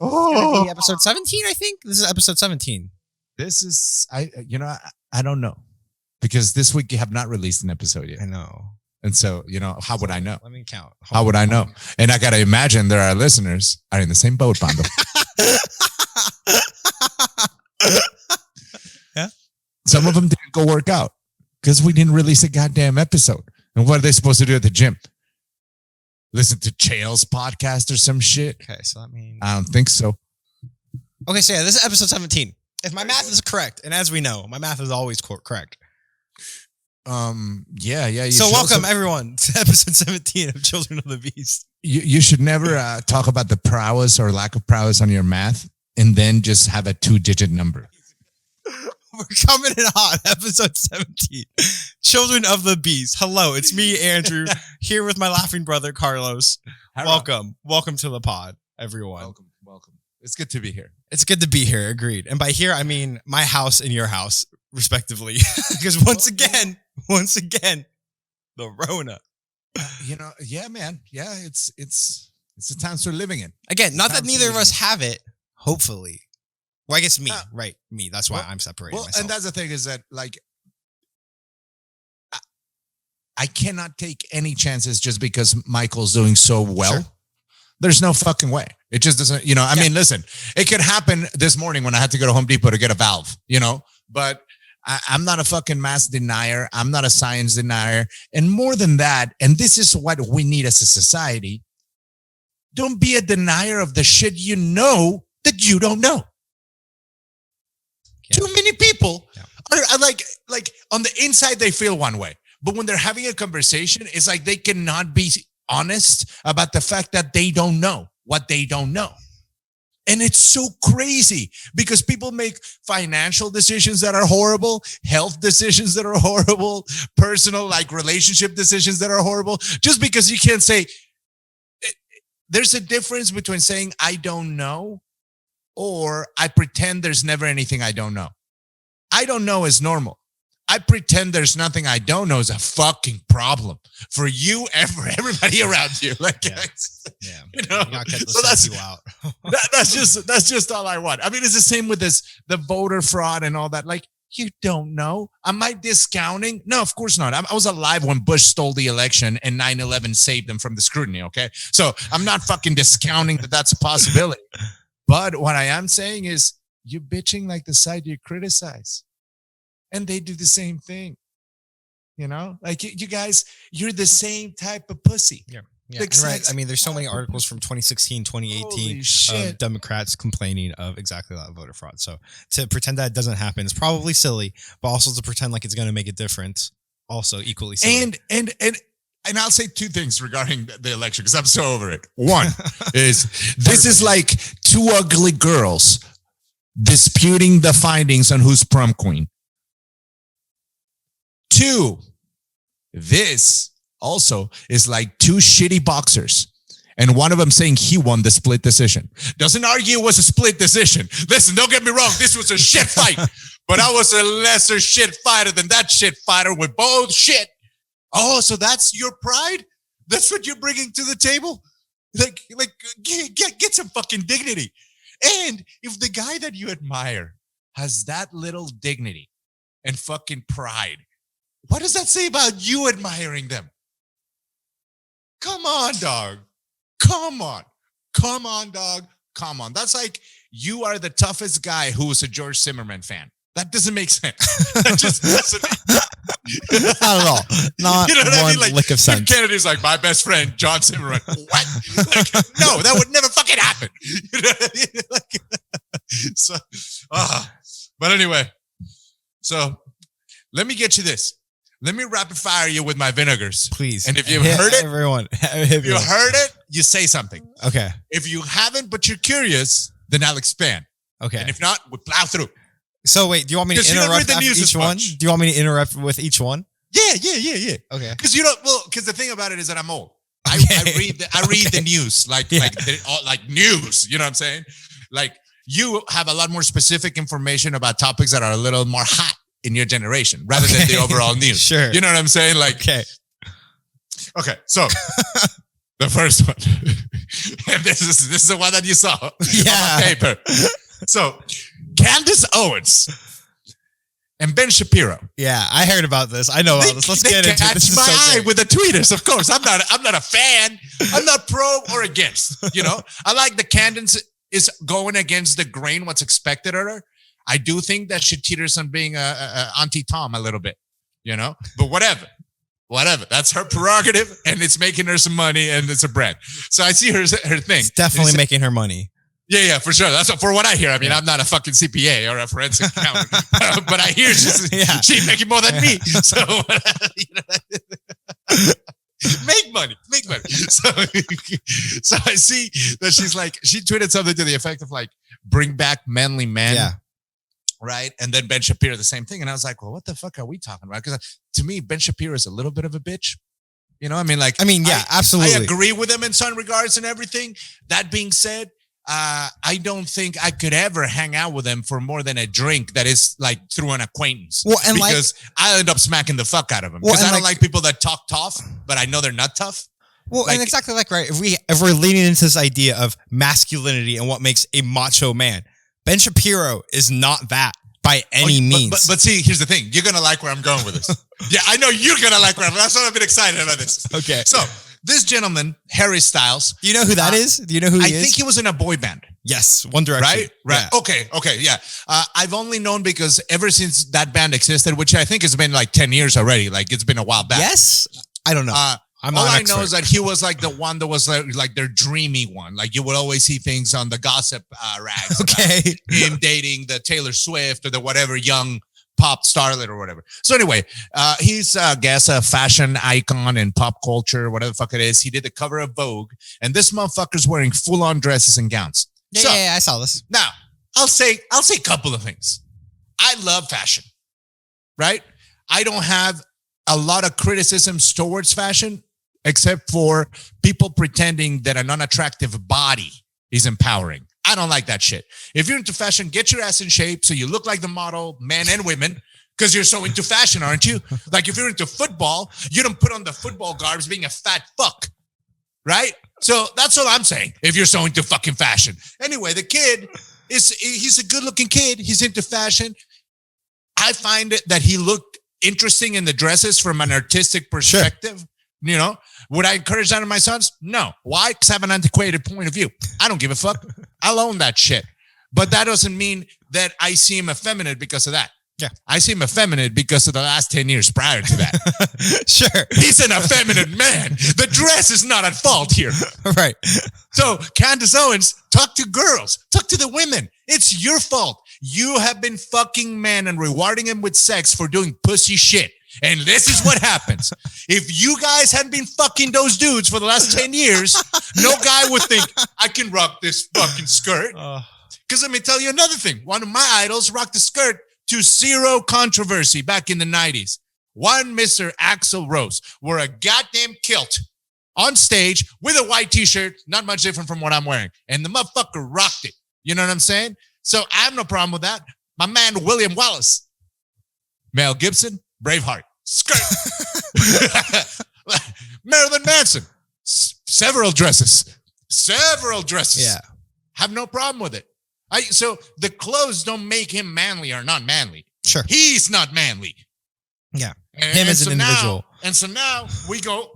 Gonna be episode 17, I think. This is episode 17. This is I don't know, because this week you have not released an episode yet. I know. And so, how would I know? Let me count. How would I know? And I got to imagine there are listeners are in the same boat, Bando. Yeah. Some of them didn't go work out because we didn't release a goddamn episode. And what are they supposed to do at the gym? Listen to Chael's podcast or some shit? Okay, so that means... I don't think so. Okay, so yeah, this is episode 17. If my math is correct, and as we know, my math is always correct. Yeah. So welcome everyone to episode 17 of Children of the Beast. You should never talk about the prowess or lack of prowess on your math and then just have a 2-digit number. We're coming in hot, episode 17. Children of the Beast. Hello, it's me, Andrew, here with my laughing brother, Carlos. Welcome to the pod, everyone. Welcome. It's good to be here. It's good to be here, agreed. And by here, I mean my house and your house, respectively. Because once again, the Rona. Yeah, man. Yeah, it's the times we're living in. Again, not that neither of us have it, hopefully. Well, I guess me, right? Me. That's why I'm separating myself. And that's the thing is that, like, I cannot take any chances just because Michael's doing so well. Sure. There's no fucking way. It just doesn't, I mean, listen, it could happen this morning when I had to go to Home Depot to get a valve, but I'm not a fucking mass denier. I'm not a science denier. And more than that, and this is what we need as a society, don't be a denier of the shit you know that you don't know. Yeah. Too many people are like on the inside, they feel one way. But when they're having a conversation, it's like they cannot be honest about the fact that they don't know what they don't know. And it's so crazy because people make financial decisions that are horrible, health decisions that are horrible, personal, like relationship decisions that are horrible, just because you can't say. There's a difference between saying I don't know or I pretend there's never anything I don't know. I don't know is normal. I pretend there's nothing I don't know is a fucking problem for you and for everybody around you. Like, so that's you out. that's just all I want. I mean, it's the same with the voter fraud and all that. Like, you don't know. Am I discounting? No, of course not. I was alive when Bush stole the election and 9/11 saved them from the scrutiny. Okay, so I'm not fucking discounting that that's a possibility. But what I am saying is, you bitching like the side you criticize. And they do the same thing. Like you guys, you're the same type of pussy. Yeah. Right. I mean, there's so many articles from 2016, 2018 of Democrats complaining of exactly that voter fraud. So to pretend that doesn't happen is probably silly, but also to pretend like it's going to make a difference, also equally silly. And I'll say two things regarding the election because I'm so over it. One is this is like two ugly girls disputing the findings on who's prom queen. Two, this also is like two shitty boxers. And one of them saying he won the split decision. Doesn't argue it was a split decision. Listen, don't get me wrong. This was a shit fight. But I was a lesser shit fighter than that shit fighter with both shit. Oh, so that's your pride? That's what you're bringing to the table? Like get some fucking dignity. And if the guy that you admire has that little dignity and fucking pride, what does that say about you admiring them? Come on, dog. Come on, dog. Come on. That's like you are the toughest guy who is a George Zimmerman fan. That doesn't make sense. That just doesn't Not at all. Not one Like, lick of sense. Kennedy's like, my best friend, John Zimmerman. What? Like, no, that would never fucking happen. But anyway, so let me get you this. Let me rapid fire you with my vinegars. Please. And if you've heard it, if you heard it, you say something. Okay. If you haven't, but you're curious, then I'll expand. Okay. And if not, we'll plow through. So wait, do you want me to interrupt after each one? Do you want me to interrupt with each one? Yeah. Okay. Because because the thing about it is that I'm old. Okay. I read the news like news. You know what I'm saying? Like you have a lot more specific information about topics that are a little more hot in your generation rather than the overall news. Sure. You know what I'm saying? Like, okay. So the first one, And this is the one that you saw on Yeah. paper. So Candace Owens and Ben Shapiro. Yeah, I heard about this. I know about this. Let's get into it. This is my so eye great. with the tweeters, of course. I'm not a fan. I'm not pro or against. You know, I like the Candace is going against the grain, what's expected of her. I do think that she teeters on being a Auntie Tom a little bit, you know, but whatever. That's her prerogative, and it's making her some money, and it's a brand. So I see her thing. It's definitely making her money. Yeah, for sure. That's for what I hear. I mean, I'm not a fucking CPA or a forensic accountant, but I hear she's making more than me. So, make money. So I see that she tweeted something to the effect of like, bring back manly men. Yeah. Right. And then Ben Shapiro, the same thing. And I was like, well, what the fuck are we talking about? Because to me, Ben Shapiro is a little bit of a bitch. You know, yeah, absolutely. I agree with him in some regards and everything. That being said, I don't think I could ever hang out with him for more than a drink that is like through an acquaintance. Well, and because I'll end up smacking the fuck out of him. Because I don't like people that talk tough, but I know they're not tough. Well, and exactly right. If we're leaning into this idea of masculinity and what makes a macho man, Ben Shapiro is not that by any means. But see, here's the thing. You're gonna like where I'm going with this. Yeah, I know you're gonna like where I'm going. That's why I've been excited about this. Okay. So this gentleman, Harry Styles. Do you know who that is? Do you know who he is? I think he was in a boy band. Yes, One Direction. Right. Yeah. Okay. Yeah. I've only known because ever since that band existed, which I think has been like 10 years already. Like it's been a while back. Yes. I don't know. All I know is that he was like the one that was like their dreamy one. Like you would always see things on the gossip rags. Okay. Him dating the Taylor Swift or the whatever young pop starlet or whatever. So anyway, he's I guess a fashion icon in pop culture, whatever the fuck it is. He did the cover of Vogue, and this motherfucker's wearing full-on dresses and gowns. Yeah, I saw this. Now, I'll say a couple of things. I love fashion, right? I don't have a lot of criticisms towards fashion, except for people pretending that an unattractive body is empowering. I don't like that shit. If you're into fashion, get your ass in shape so you look like the model, men and women, because you're so into fashion, aren't you? Like if you're into football, you don't put on the football garbs being a fat fuck, right? So that's all I'm saying. If you're so into fucking fashion. Anyway, the kid he's a good looking kid. He's into fashion. I find it that he looked interesting in the dresses from an artistic perspective. Sure. You know, would I encourage that in my sons? No. Why? Because I have an antiquated point of view. I don't give a fuck. I'll own that shit. But that doesn't mean that I see him effeminate because of that. Yeah. I see him effeminate because of the last 10 years prior to that. Sure. He's an effeminate man. The dress is not at fault here. Right. So Candace Owens, talk to girls. Talk to the women. It's your fault. You have been fucking men and rewarding him with sex for doing pussy shit. And this is what happens. If you guys hadn't been fucking those dudes for the last 10 years, no guy would think, I can rock this fucking skirt. Because let me tell you another thing. One of my idols rocked the skirt to zero controversy back in the 90s. One Mr. Axl Rose wore a goddamn kilt on stage with a white t-shirt, not much different from what I'm wearing. And the motherfucker rocked it. You know what I'm saying? So I have no problem with that. My man, William Wallace. Mel Gibson, Braveheart. Skirt. Marilyn Manson. Several dresses. Yeah. Have no problem with it. So the clothes don't make him manly or not manly. Sure. He's not manly. Yeah. Him as an individual. So now we go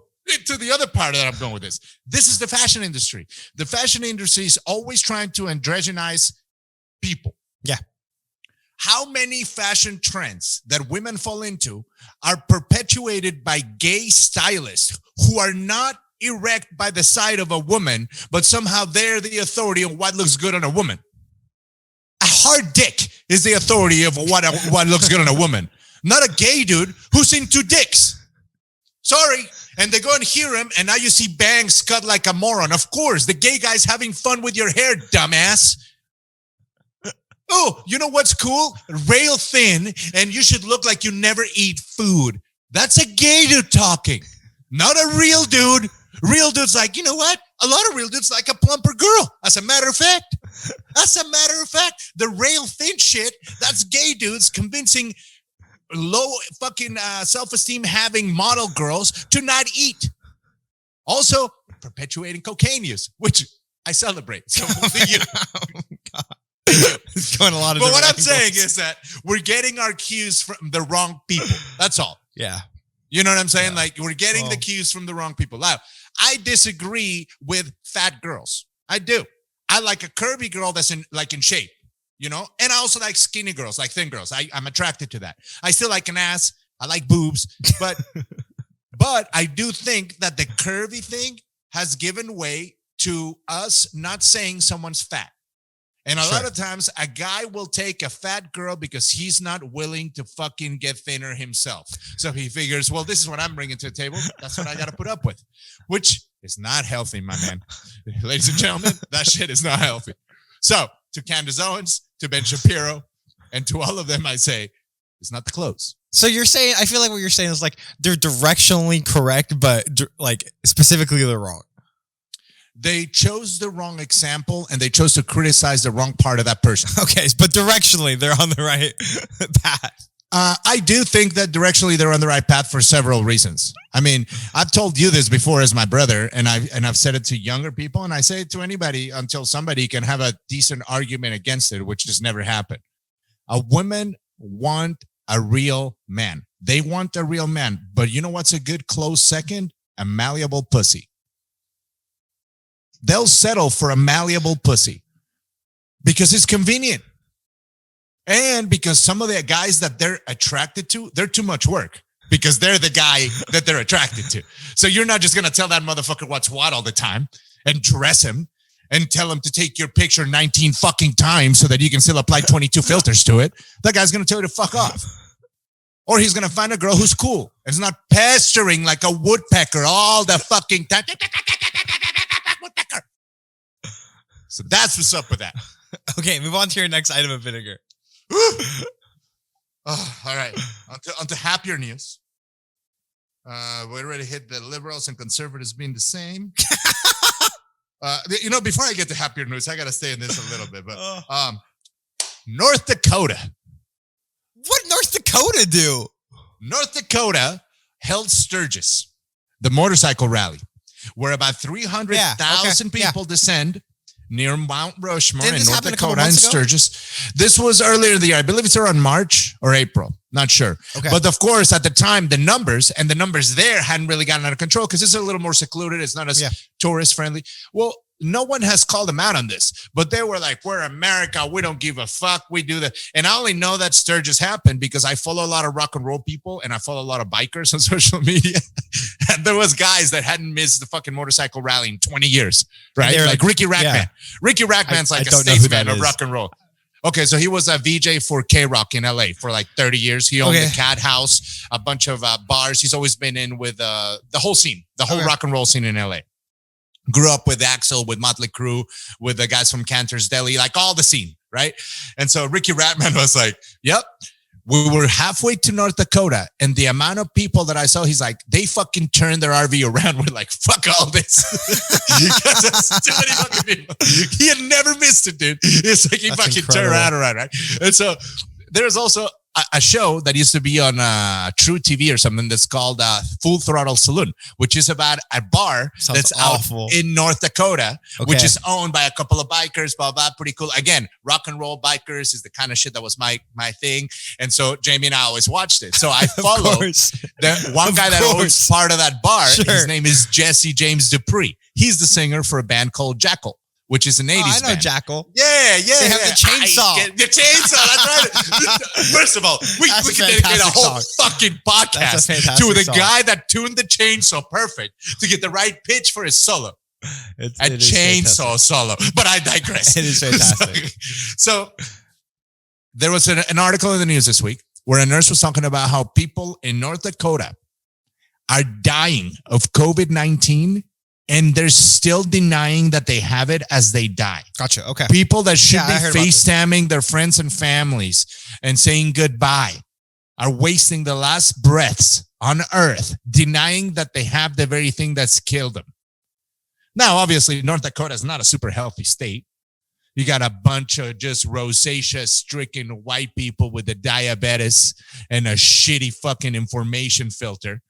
to the other part that I'm going with this. This is the fashion industry. The fashion industry is always trying to androgynize people. Yeah. How many fashion trends that women fall into are perpetuated by gay stylists who are not erect by the side of a woman, but somehow they're the authority on what looks good on a woman? A hard dick is the authority of what looks good on a woman, not a gay dude who's into dicks. Sorry. And they go and hear him, and now you see bangs cut like a moron. Of course, the gay guy's having fun with your hair, dumbass. Oh, you know what's cool? Rail thin, and you should look like you never eat food. That's a gay dude talking, not a real dude. Real dude's like, you know what? A lot of real dudes like a plumper girl. As a matter of fact, the rail thin shit, that's gay dudes convincing low fucking self-esteem having model girls to not eat. Also, perpetuating cocaine use, which I celebrate. So do you. It's going a lot of. But what I'm angles. saying is that we're getting our cues from the wrong people. That's all. Yeah. You know what I'm saying? Yeah. Like we're getting the cues from the wrong people. Now, I disagree with fat girls. I do. I like a curvy girl that's in shape, you know? And I also like skinny girls, like thin girls. I'm attracted to that. I still like an ass. I like boobs, but but I do think that the curvy thing has given way to us not saying someone's fat. And a lot of times a guy will take a fat girl because he's not willing to fucking get thinner himself. So he figures, well, this is what I'm bringing to the table. That's what I got to put up with, which is not healthy, my man. Ladies and gentlemen, that shit is not healthy. So to Candace Owens, to Ben Shapiro, and to all of them, I say, it's not the clothes. So you're saying, I feel like what you're saying is like they're directionally correct, but like specifically they're wrong. They chose the wrong example and they chose to criticize the wrong part of that person. Okay, but directionally, they're on the right path. I do think that directionally they're on the right path for several reasons. I mean, I've told you this before as my brother, and I've said it to younger people, and I say it to anybody until somebody can have a decent argument against it, which has never happened. A woman want a real man. They want a real man, but you know what's a good close second? A malleable pussy. They'll settle for a malleable pussy because it's convenient. And because some of the guys that they're attracted to, they're too much work because they're the guy that they're attracted to. So you're not just going to tell that motherfucker what's what all the time and dress him and tell him to take your picture 19 fucking times so that you can still apply 22 filters to it. That guy's going to tell you to fuck off. Or he's going to find a girl who's cool. It's not pestering like a woodpecker all the fucking time. So that's what's up with that. Okay, move on to your next item of vinegar. All right. On to happier news. We already hit the liberals and conservatives being the same. Before I get to happier news, I got to stay in this a little bit. But North Dakota. What North Dakota do? North Dakota held Sturgis, the motorcycle rally, where about 300,000 people descend near Mount Rushmore in North Dakota and Sturgis. This was earlier in the year. I believe it's around March or April. Not sure. Okay. But of course, at the time, the numbers there hadn't really gotten out of control because it's a little more secluded. It's not as tourist friendly. Well, no one has called them out on this, but they were like, we're America. We don't give a fuck. We do that. And I only know that Sturgis happened because I follow a lot of rock and roll people and I follow a lot of bikers on social media. And there was guys that hadn't missed the fucking motorcycle rally in 20 years, right? Like Ricky Rackman. Yeah. Ricky Rackman's like a statesman of rock and roll. Okay, so he was a VJ for K-Rock in LA for like 30 years. He owned the Cat House, a bunch of bars. He's always been in with the whole scene, the whole rock and roll scene in LA. Grew up with Axl, with Motley Crue, with the guys from Cantor's Deli, like all the scene, right? And so Ricky Ratman was like, yep, we were halfway to North Dakota. And the amount of people that I saw, he's like, they fucking turned their RV around. We're like, fuck all this. Because there's too many fucking people. He had never missed it, dude. It's like he fucking turned around, right? And so there's also a show that used to be on True TV or something that's called Full Throttle Saloon, which is about a bar that's awful. Out in North Dakota, which is owned by a couple of bikers, blah, blah, pretty cool. Again, rock and roll bikers is the kind of shit that was my thing. And so Jamie and I always watched it. So I follow the one guy that owns part of that bar. Sure. His name is Jesse James Dupree. He's the singer for a band called Jackal, which is an 80s band. I know Jackal. Yeah. They have the chainsaw. The chainsaw, that's right. First of all, we can dedicate a whole fucking podcast to the guy that tuned the chainsaw perfect to get the right pitch for his solo. It chainsaw solo. But I digress. It is fantastic. So there was an article in the news this week where a nurse was talking about how people in North Dakota are dying of COVID-19 and they're still denying that they have it as they die. Gotcha. Okay. People that should be FaceTiming their friends and families and saying goodbye are wasting the last breaths on earth, denying that they have the very thing that's killed them. Now, obviously, North Dakota is not a super healthy state. You got a bunch of just rosacea-stricken white people with the diabetes and a shitty fucking information filter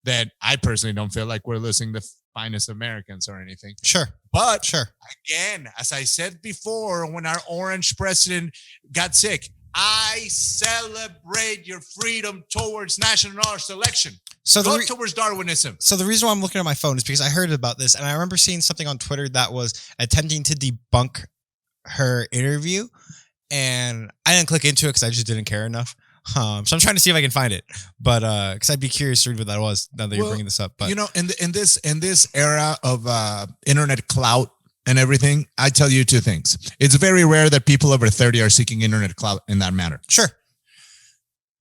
that I personally don't feel like we're listening to finest Americans or anything. Sure. But Sure. again, as I said before, when our orange president got sick, I celebrate your freedom towards national selection. So Go towards Darwinism. So the reason why I'm looking at my phone is because I heard about this, and I remember seeing something on Twitter that was attempting to debunk her interview, and I didn't click into it because I just didn't care enough. So I'm trying to see if I can find it, but because I'd be curious to read what that was now that you're bringing this up. But you know, in this era of internet clout and everything, I tell you two things. It's very rare that people over 30 are seeking internet clout in that manner. Sure.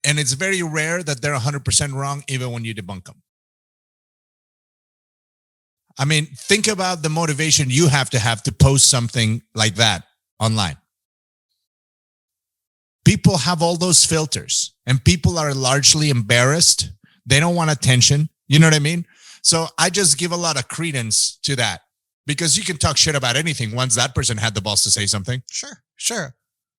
And it's very rare that they're 100% wrong, even when you debunk them. I mean, think about the motivation you have to post something like that online. People have all those filters, and people are largely embarrassed. They don't want attention. You know what I mean? So I just give a lot of credence to that, because you can talk shit about anything once that person had the balls to say something. Sure.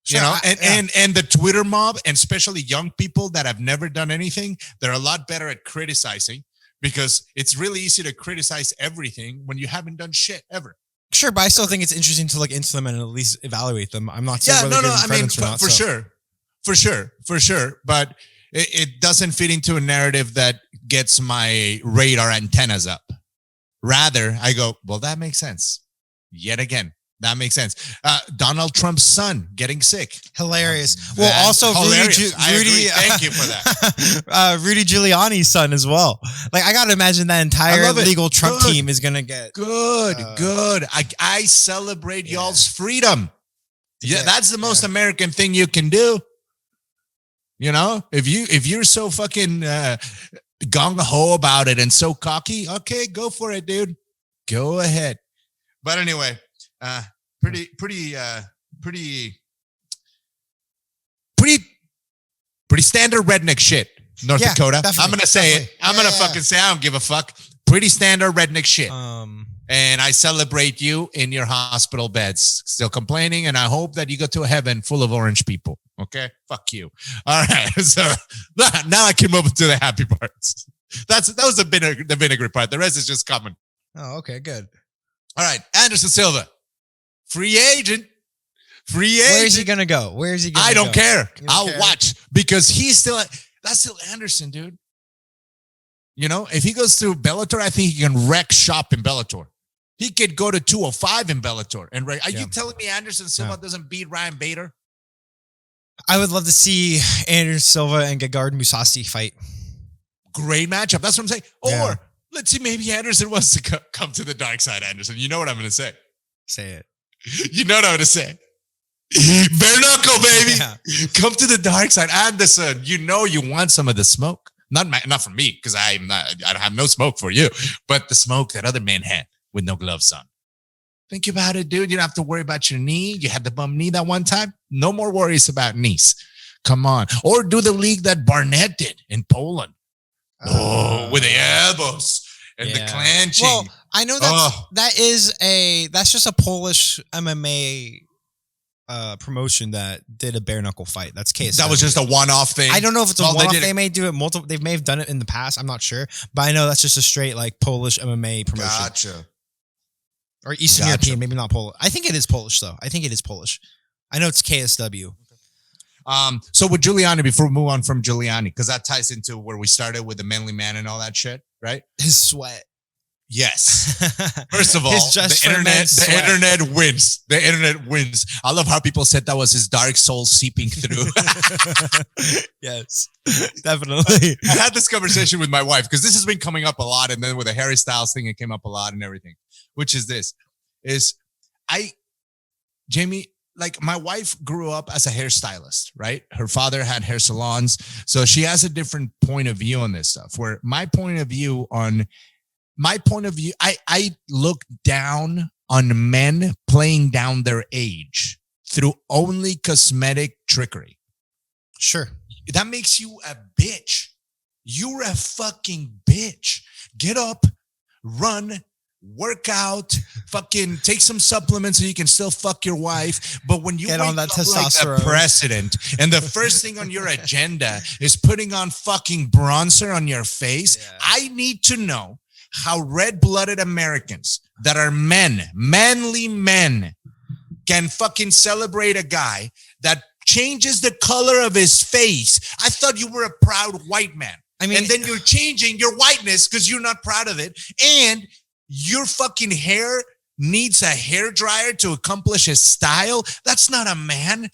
You know, and the Twitter mob, and especially young people that have never done anything, they're a lot better at criticizing, because it's really easy to criticize everything when you haven't done shit ever. Sure, but I still think it's interesting to look into them and at least evaluate them. I'm not saying I mean, for sure. But it doesn't fit into a narrative that gets my radar antennas up. Rather, I go, well, that makes sense. Yet again. That makes sense. Donald Trump's son getting sick. Hilarious. Well, also hilarious. Rudy. Thank you for that. Rudy Giuliani's son as well. Like, I got to imagine that entire legal Trump team is going to get good. I celebrate y'all's freedom. Yeah, that's the most American thing you can do. You know, if you're so fucking gung ho about it and so cocky, okay, go for it, dude. Go ahead. But anyway. Pretty standard redneck shit, North Dakota. I'm gonna say it. I'm gonna fucking say I don't give a fuck. Pretty standard redneck shit. And I celebrate you in your hospital beds, still complaining, and I hope that you go to a heaven full of orange people. Okay, fuck you. All right, so now I can move to the happy parts. That was the vinegar part. The rest is just coming. Oh, okay, good. All right, Anderson Silva. Free agent. Where is he going to go? Where is he going to go? I don't care. I'll watch, because that's still Anderson, dude. You know, if he goes to Bellator, I think he can wreck shop in Bellator. He could go to 205 in Bellator. And are you telling me Anderson Silva doesn't beat Ryan Bader? I would love to see Anderson Silva and Gegard Mousasi fight. Great matchup. That's what I'm saying. Or let's see, maybe Anderson wants to come to the dark side, Anderson. You know what I'm going to say. Say it. You know what I'm going to say. Bare knuckle, baby. Yeah. Come to the dark side. Anderson, you know you want some of the smoke. Not from me, because I have no smoke for you, but the smoke that other men had with no gloves on. Think about it, dude. You don't have to worry about your knee. You had the bum knee that one time. No more worries about knees. Come on. Or do the league that Barnett did in Poland. With the elbows. And the clenching. Well, I know that's just a Polish MMA promotion that did a bare knuckle fight. That's KSW. That was just a one-off thing. I don't know if it's a one-off. They may do it multiple. They may have done it in the past. I'm not sure, but I know that's just a straight like Polish MMA promotion. Gotcha. Or Eastern European, maybe not Polish. I think it is Polish though. I think it is Polish. I know it's KSW. So with Giuliani, before we move on from Giuliani, because that ties into where we started with the manly man and all that shit, right? His sweat. Yes. First of all, the internet wins. The internet wins. I love how people said that was his dark soul seeping through. Yes, definitely. I had this conversation with my wife, because this has been coming up a lot, and then with the Harry Styles thing, it came up a lot and everything. Which is this: Jamie. Like, my wife grew up as a hairstylist, right? Her father had hair salons. So she has a different point of view on this stuff, where I look down on men playing down their age through only cosmetic trickery. Sure. That makes you a bitch. You're a fucking bitch. Get up, run, work out, fucking take some supplements so you can still fuck your wife. But when you get on that testosterone, like the president, and the first thing on your agenda is putting on fucking bronzer on your face, I need to know how red-blooded Americans that are manly men, can fucking celebrate a guy that changes the color of his face. I thought you were a proud white man. I mean, and then you're changing your whiteness because you're not proud of it. And your fucking hair needs a hair dryer to accomplish his style. That's not a man.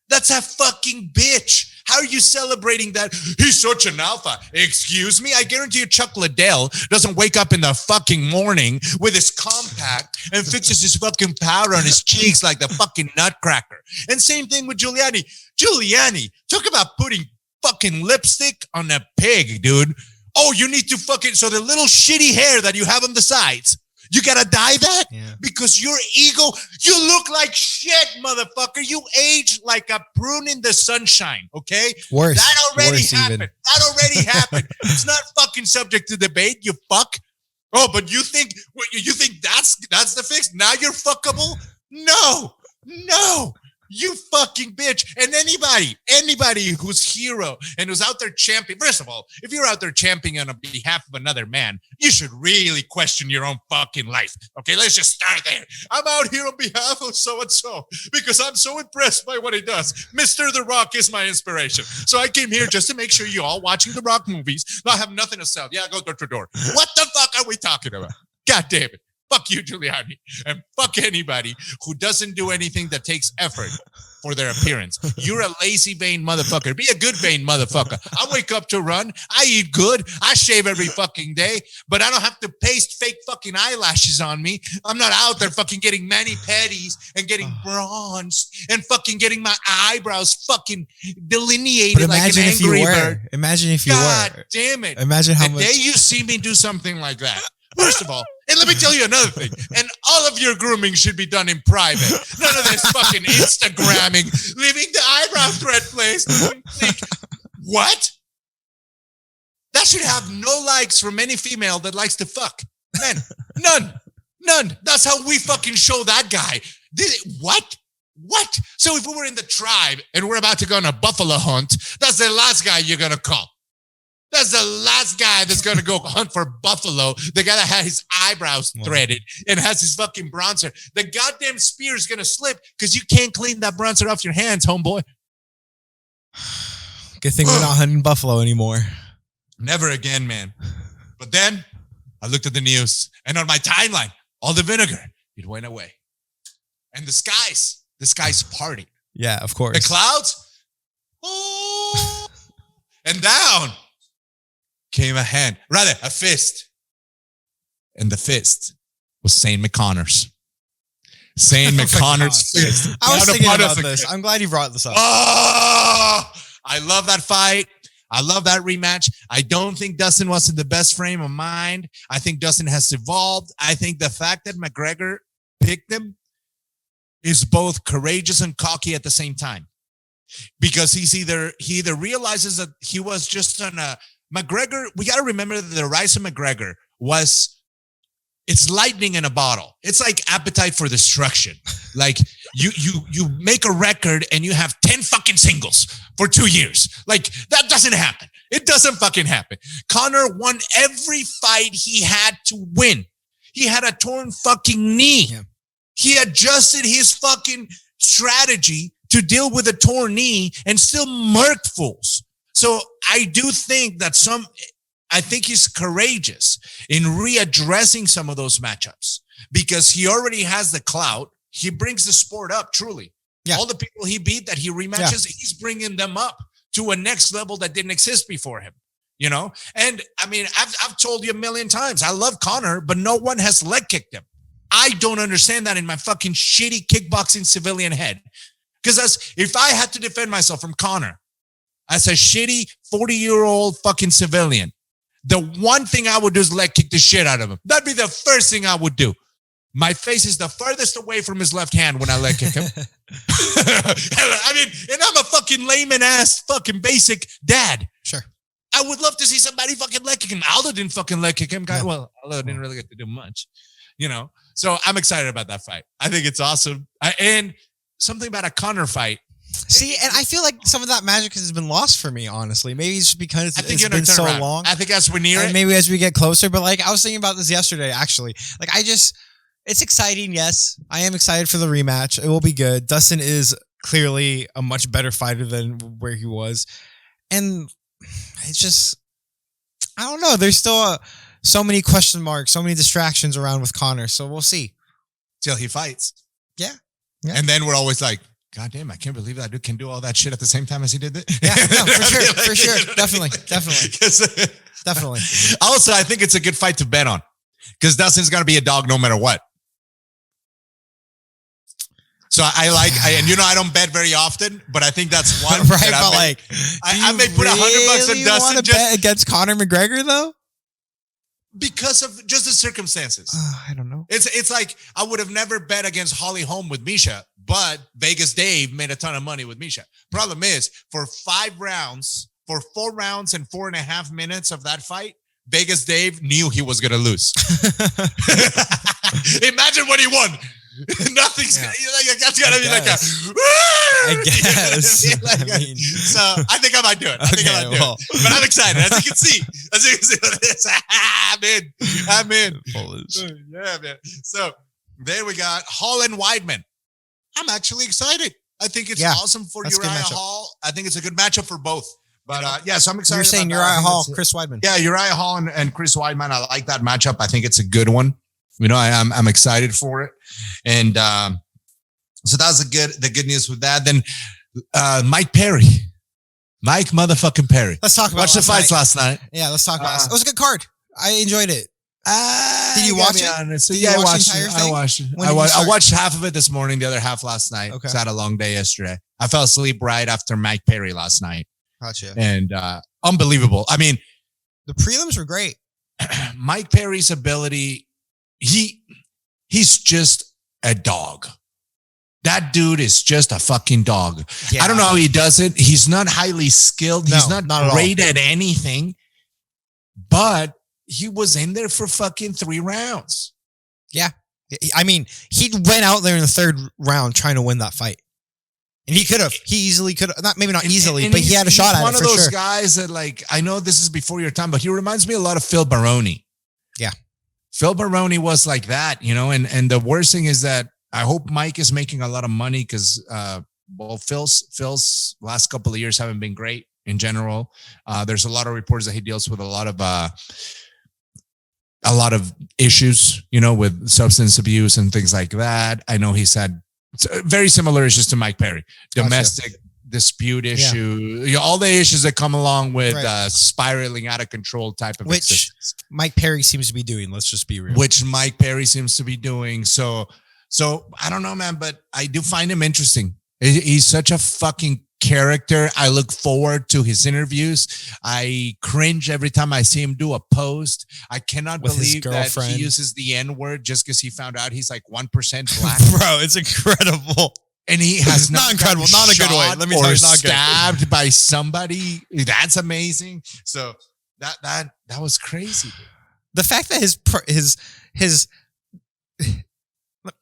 That's a fucking bitch. How are you celebrating that? He's such an alpha. Excuse me? I guarantee you Chuck Liddell doesn't wake up in the fucking morning with his compact and fixes his fucking powder on his cheeks like the fucking nutcracker. And same thing with Giuliani. Giuliani, talk about putting fucking lipstick on a pig, dude. Oh, you need to fucking, so the little shitty hair that you have on the sides, you gotta dye that? Yeah. Because your ego, you look like shit, motherfucker. You age like a prune in the sunshine, okay? Worse. That already happened. Even. That already happened. It's not fucking subject to debate, you fuck. Oh, but you think that's the fix? Now you're fuckable? No. You fucking bitch. And anybody who's hero and who's out there championing, first of all, if you're out there championing on behalf of another man, you should really question your own fucking life. Okay, let's just start there. I'm out here on behalf of so-and-so because I'm so impressed by what he does. Mr. The Rock is my inspiration. So I came here just to make sure you all watching The Rock movies. I have nothing to sell. Yeah, go door to door. What the fuck are we talking about? God damn it. Fuck you, Giuliani. And fuck anybody who doesn't do anything that takes effort for their appearance. You're a lazy, vain motherfucker. Be a good, vain motherfucker. I wake up to run. I eat good. I shave every fucking day. But I don't have to paste fake fucking eyelashes on me. I'm not out there fucking getting mani-pedis and getting bronzed and fucking getting my eyebrows fucking delineated like an angry bird. Imagine if you were. God damn it. Imagine how much. The day you see me do something like that. First of all, and let me tell you another thing. And all of your grooming should be done in private. None of this fucking Instagramming, leaving the eyebrow thread place. What? That should have no likes from any female that likes to fuck. Men, none. That's how we fucking show that guy. What? So if we were in the tribe and we're about to go on a buffalo hunt, that's the last guy you're going to call. That's the last guy that's going to go hunt for buffalo. The guy that had his eyebrows threaded and has his fucking bronzer. The goddamn spear is going to slip because you can't clean that bronzer off your hands, homeboy. Good thing we're not hunting buffalo anymore. Never again, man. But then I looked at the news and on my timeline, all the vinegar, it went away. And the skies party. Yeah, of course. The clouds, and down came a fist. And the fist was St. McConnor's. St. McConnor's fist. I was thinking about this. I'm glad you brought this up. Oh, I love that fight. I love that rematch. I don't think Dustin was in the best frame of mind. I think Dustin has evolved. I think the fact that McGregor picked him is both courageous and cocky at the same time. Because he either realizes that he was just on a McGregor, we got to remember that the rise of McGregor it's lightning in a bottle. It's like Appetite for Destruction. Like you make a record and you have 10 fucking singles for 2 years. Like that doesn't happen. It doesn't fucking happen. Conor won every fight he had to win. He had a torn fucking knee. Yeah. He adjusted his fucking strategy to deal with a torn knee and still murked fools. So I do think that I think he's courageous in readdressing some of those matchups because he already has the clout. He brings the sport up, truly. Yeah. All the people he beat that he rematches, he's bringing them up to a next level that didn't exist before him, you know? And I mean, I've told you a million times, I love Conor, but no one has leg kicked him. I don't understand that in my fucking shitty kickboxing civilian head. Because if I had to defend myself from Conor, as a shitty 40-year-old fucking civilian, the one thing I would do is leg kick the shit out of him. That'd be the first thing I would do. My face is the furthest away from his left hand when I leg kick him. I mean, and I'm a fucking layman ass fucking basic dad. Sure. I would love to see somebody fucking leg kick him. Aldo didn't fucking leg kick him. No. Well, Aldo didn't really get to do much, you know? So I'm excited about that fight. I think it's awesome. And something about a Conor fight See, and I feel like some of that magic has been lost for me, honestly. Maybe it's because it's been so long. I think as we're near it. Maybe as we get closer, but like I was thinking about this yesterday, actually. Like it's exciting, yes. I am excited for the rematch. It will be good. Dustin is clearly a much better fighter than where he was. And it's just, I don't know. There's still so many question marks, so many distractions around with Conor. So we'll see. Till he fights. Yeah. And then we're always like, God damn, I can't believe that dude can do all that shit at the same time as he did it. Yeah, no, for sure. Definitely. Also, I think it's a good fight to bet on because Dustin's going to be a dog no matter what. So I don't bet very often, but I think that's one. Right, but like, I may put $100 on Dustin. Want to bet against Conor McGregor though? Because of just the circumstances. I don't know. It's like I would have never bet against Holly Holm with Misha, but Vegas Dave made a ton of money with Misha. Problem is, for 4 rounds and 4.5 minutes of that fight, Vegas Dave knew he was going to lose. Imagine what he won. Nothing's that's gotta be like a. I guess. So I think I might do it. But I'm excited, as you can see. I'm in. Yeah, man. So then we got Hall and Weidman. I'm actually excited. I think it's awesome for Uriah Hall. I think it's a good matchup for both. But so I'm excited. You're saying Uriah Hall, Chris Weidman. Yeah, Uriah Hall and Chris Weidman. I like that matchup. I think it's a good one. I'm excited for it. And so that was the good news with that. Then Mike motherfucking Perry. Let's talk about watch the fights last night. Yeah, let's talk about it. It was a good card. I enjoyed it. Did you watch it? Yeah, I watched it. I watched half of it this morning, the other half last night. Okay. I had a long day yesterday. I fell asleep right after Mike Perry last night. Gotcha. And unbelievable. I mean, the prelims were great. Mike Perry's ability, he's just a dog. That dude is just a fucking dog. Yeah. I don't know how he does it. He's not highly skilled. He's not great at anything. But he was in there for fucking 3 rounds. Yeah. I mean, he went out there in the 3rd round trying to win that fight. And he could have. He easily could have. Not easily, but he had a shot at it. One of those guys that, like, I know this is before your time, but he reminds me a lot of Phil Baroni. Yeah. Phil Baroni was like that, and the worst thing is that I hope Mike is making a lot of money because, Phil's last couple of years haven't been great in general. There's a lot of reports that he deals with a lot of issues, with substance abuse and things like that. I know he's had very similar issues to Mike Perry, domestic dispute issue, all the issues that come along with spiraling out of control type of existence. Mike Perry seems to be doing. Let's just be real. Which Mike Perry seems to be doing. So I don't know, man, but I do find him interesting. He's such a fucking character. I look forward to his interviews. I cringe every time I see him do a post. I cannot believe that he uses the N-word just because he found out he's like 1% black. Bro, it's incredible. And he has not incredible, not a good way. Let me tell you, not stabbed by somebody. That's amazing. So that was crazy. The fact that his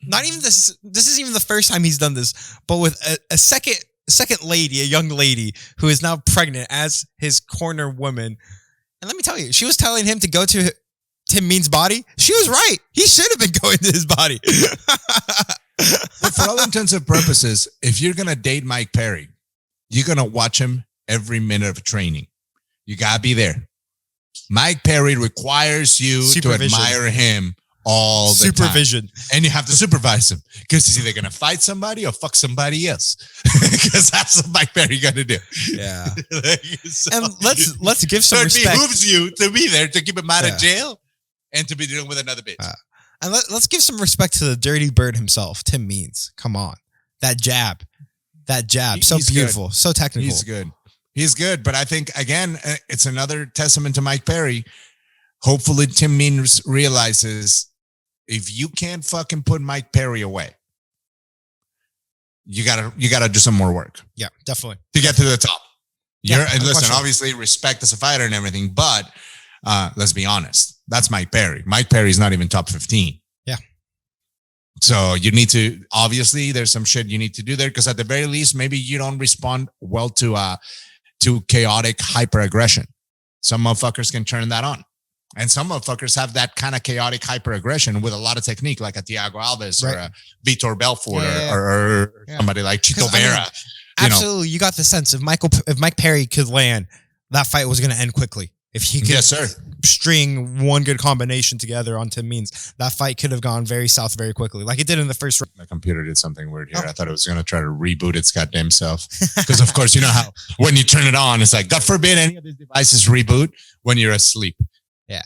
not even this isn't even the first time he's done this, but with a second lady, a young lady who is now pregnant as his corner woman. And let me tell you, she was telling him to go to Tim Mean's body. She was right. He should have been going to his body. But for all intents and purposes, if you're going to date Mike Perry, you're going to watch him every minute of training. You got to be there. Mike Perry requires you to admire him all the time. And you have to supervise him because he's either going to fight somebody or fuck somebody else. Because that's what Mike Perry going to do. Yeah. So, and let's give some respect. It behooves you to be there to keep him out of jail and to be dealing with another bitch. And let's give some respect to the dirty bird himself, Tim Means. Come on. That jab. So he's beautiful. Good. So technical. He's good. But I think, again, it's another testament to Mike Perry. Hopefully Tim Means realizes if you can't fucking put Mike Perry away, you gotta do some more work. Yeah, definitely. To get to the top. And listen, obviously respect as a fighter and everything, but let's be honest. That's Mike Perry. Mike Perry's not even top 15. Yeah. So you need to, obviously there's some shit you need to do there, because at the very least, maybe you don't respond well to chaotic hyper-aggression. Some motherfuckers can turn that on. And some motherfuckers have that kind of chaotic hyper-aggression with a lot of technique, like a Thiago Alves or a Vitor Belfort or somebody like Chito Vera. Absolutely. You got the sense if Mike Perry could land, that fight was going to end quickly. If he could string one good combination together on Tim Means, that fight could have gone very south very quickly, like it did in the first round. My computer did something weird here. I thought it was going to try to reboot its goddamn self. Because, of course, you know how when you turn it on, it's like, God forbid any of these devices reboot when you're asleep. Yeah.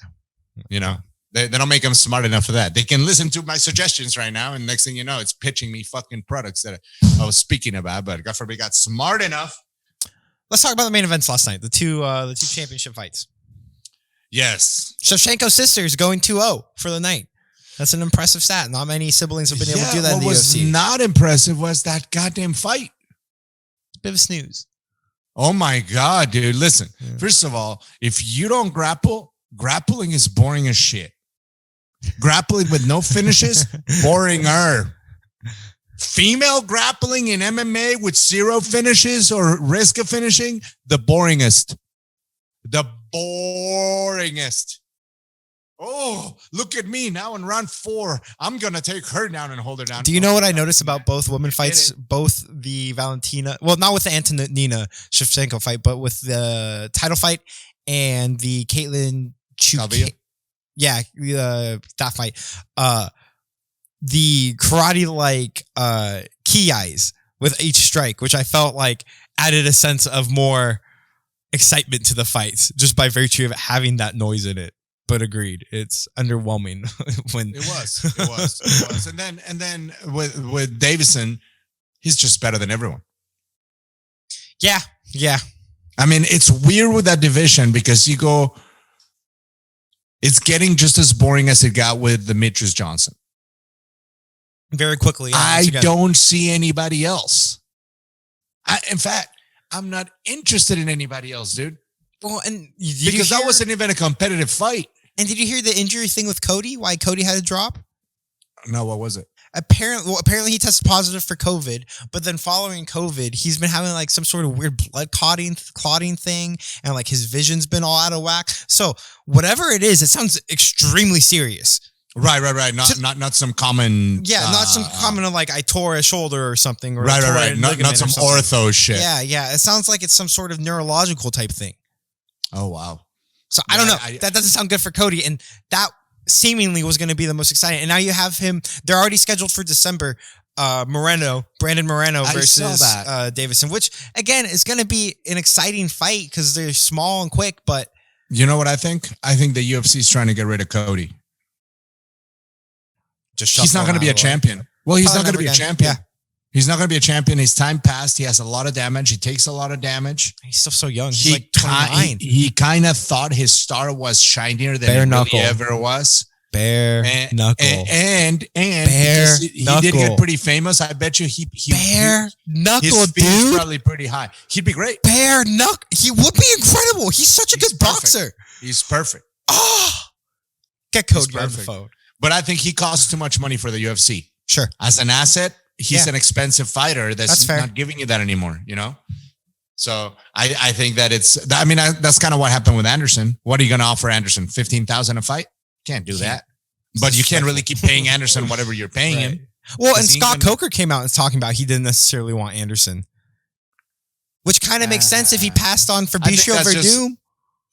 You know, they don't make them smart enough for that. They can listen to my suggestions right now, and next thing you know, it's pitching me fucking products that I was speaking about, but God forbid got smart enough. Let's talk about the main events last night, the two championship fights. Yes. Shevchenko sisters going 2-0 for the night. That's an impressive stat. Not many siblings have been able to do that in the UFC. What was not impressive was that goddamn fight. It's a bit of a snooze. Oh my God, dude. Listen, first of all, if you don't grapple, grappling is boring as shit. Grappling with no finishes, boringer. Female grappling in MMA with 0 finishes or risk of finishing, the boringest. The boringest. Oh, look at me now in round 4. I'm going to take her down and hold her down. Do you know what I noticed about both women fights? Both the Valentina, well, not with the Antonina Shevchenko fight, but with the title fight and the Caitlin Chuk. Yeah, that fight. The karate-like key eyes with each strike, which I felt like added a sense of more excitement to the fights just by virtue of having that noise in it. But agreed, it's underwhelming when it was. And then with Davison, he's just better than everyone. Yeah. I mean, it's weird with that division because you go, it's getting just as boring as it got with Demetrius Johnson. Very quickly. I don't see anybody else. In fact, I'm not interested in anybody else, dude. Well, and because that wasn't even a competitive fight. And did you hear the injury thing with Cody? Why Cody had to drop? No, what was it? Apparently he tested positive for COVID, but then following COVID, he's been having like some sort of weird blood clotting thing, and like his vision's been all out of whack. So whatever it is, it sounds extremely serious. Right. Not some common. Yeah, not some common like I tore a shoulder or something. Or right. Not some ortho shit. Yeah. It sounds like it's some sort of neurological type thing. Oh wow. So I don't know. That doesn't sound good for Cody, and that seemingly was going to be the most exciting. And now you have him. They're already scheduled for December. Brandon Moreno versus Davison, which again is going to be an exciting fight because they're small and quick. But you know what I think? I think the UFC is trying to get rid of Cody. He's not going to be a champion. Well, he's not going to be a champion. Yeah. He's not going to be a champion. His time passed. He has a lot of damage. He takes a lot of damage. He's still so young. He's like 29. He kind of thought his star was shinier than it really ever was. Bare knuckle. And he did get pretty famous. I bet you bare knuckle, his feet is probably pretty high. He'd be great. Bare knuckle. He would be incredible. He's such a good boxer. He's perfect. Oh, get Cody on the phone. But I think he costs too much money for the UFC. Sure. As an asset, he's an expensive fighter that's not giving you that anymore, you know? So I think that that's kind of what happened with Anderson. What are you going to offer Anderson? $15,000 a fight? Can't do that. But you can't really keep paying Anderson whatever you're paying him. Well, and Scott Coker came out and was talking about he didn't necessarily want Anderson. Which kind of makes sense if he passed on Fabricio Verdum.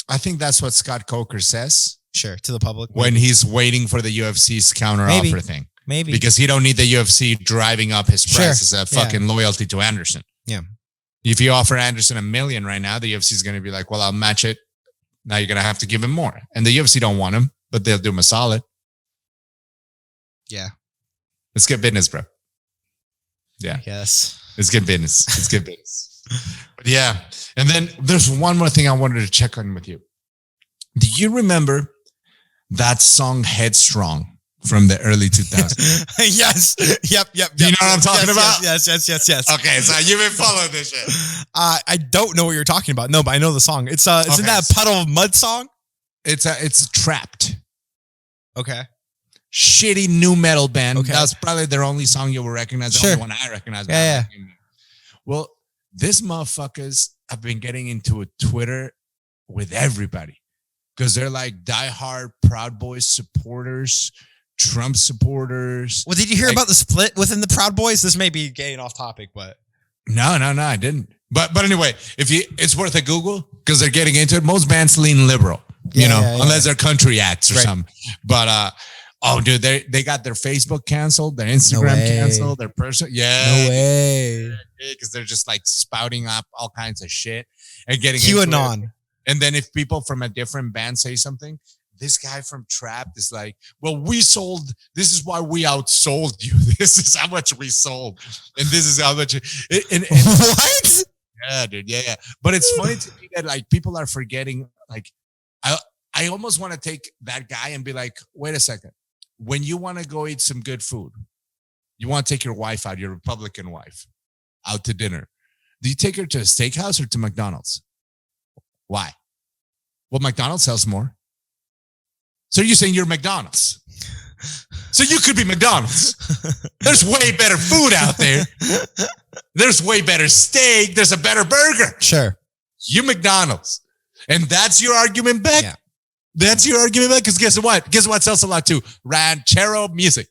I think that's what Scott Coker says. Sure, to the public. When he's waiting for the UFC's counter-offer thing. Maybe. Because he don't need the UFC driving up his price as a fucking loyalty to Anderson. Yeah. If you offer Anderson $1 million right now, the UFC is going to be like, well, I'll match it. Now you're going to have to give him more. And the UFC don't want him, but they'll do him a solid. Yeah. Let's get business, bro. Yeah. Yes. It's good business. But yeah. And then there's one more thing I wanted to check on with you. Do you remember that song Headstrong from the early 2000s? Yes. Yep. Do you know what I'm talking about? Yes. Okay, so you've been following this shit. I don't know what you're talking about. No, but I know the song. It's in that Puddle of Mud song? It's Trapped. Okay. shitty new metal band. Okay. That's probably their only song you will recognize. The Sure. only one I recognize. Yeah. Well, these motherfuckers have been getting into a Twitter with everybody because they're like diehard Proud Boys supporters, Trump supporters. Well, did you hear about the split within the Proud Boys? This may be getting off topic, but no, I didn't. But anyway, it's worth a Google because they're getting into it. Most bands lean liberal, unless they're country acts or something. But oh, dude, they got their Facebook canceled, their Instagram canceled, their person. Yeah, no way. Because they're just like spouting up all kinds of shit and getting QAnon. into it. And then if people from a different band say something, this guy from Trapped is like, well, this is why we outsold you. This is how much we sold. And this is how much. And what? Yeah, dude. Yeah. But it's funny to me that like people are forgetting, like, I almost want to take that guy and be like, wait a second. When you want to go eat some good food, you want to take your wife out, your Republican wife, out to dinner. Do you take her to a steakhouse or to McDonald's? Why? Well, McDonald's sells more. So you're saying you're McDonald's. So you could be McDonald's. There's way better food out there. There's way better steak. There's a better burger. Sure. You McDonald's. And that's your argument back? Yeah. That's your argument back? Because guess what? Guess what sells a lot too? Ranchero music.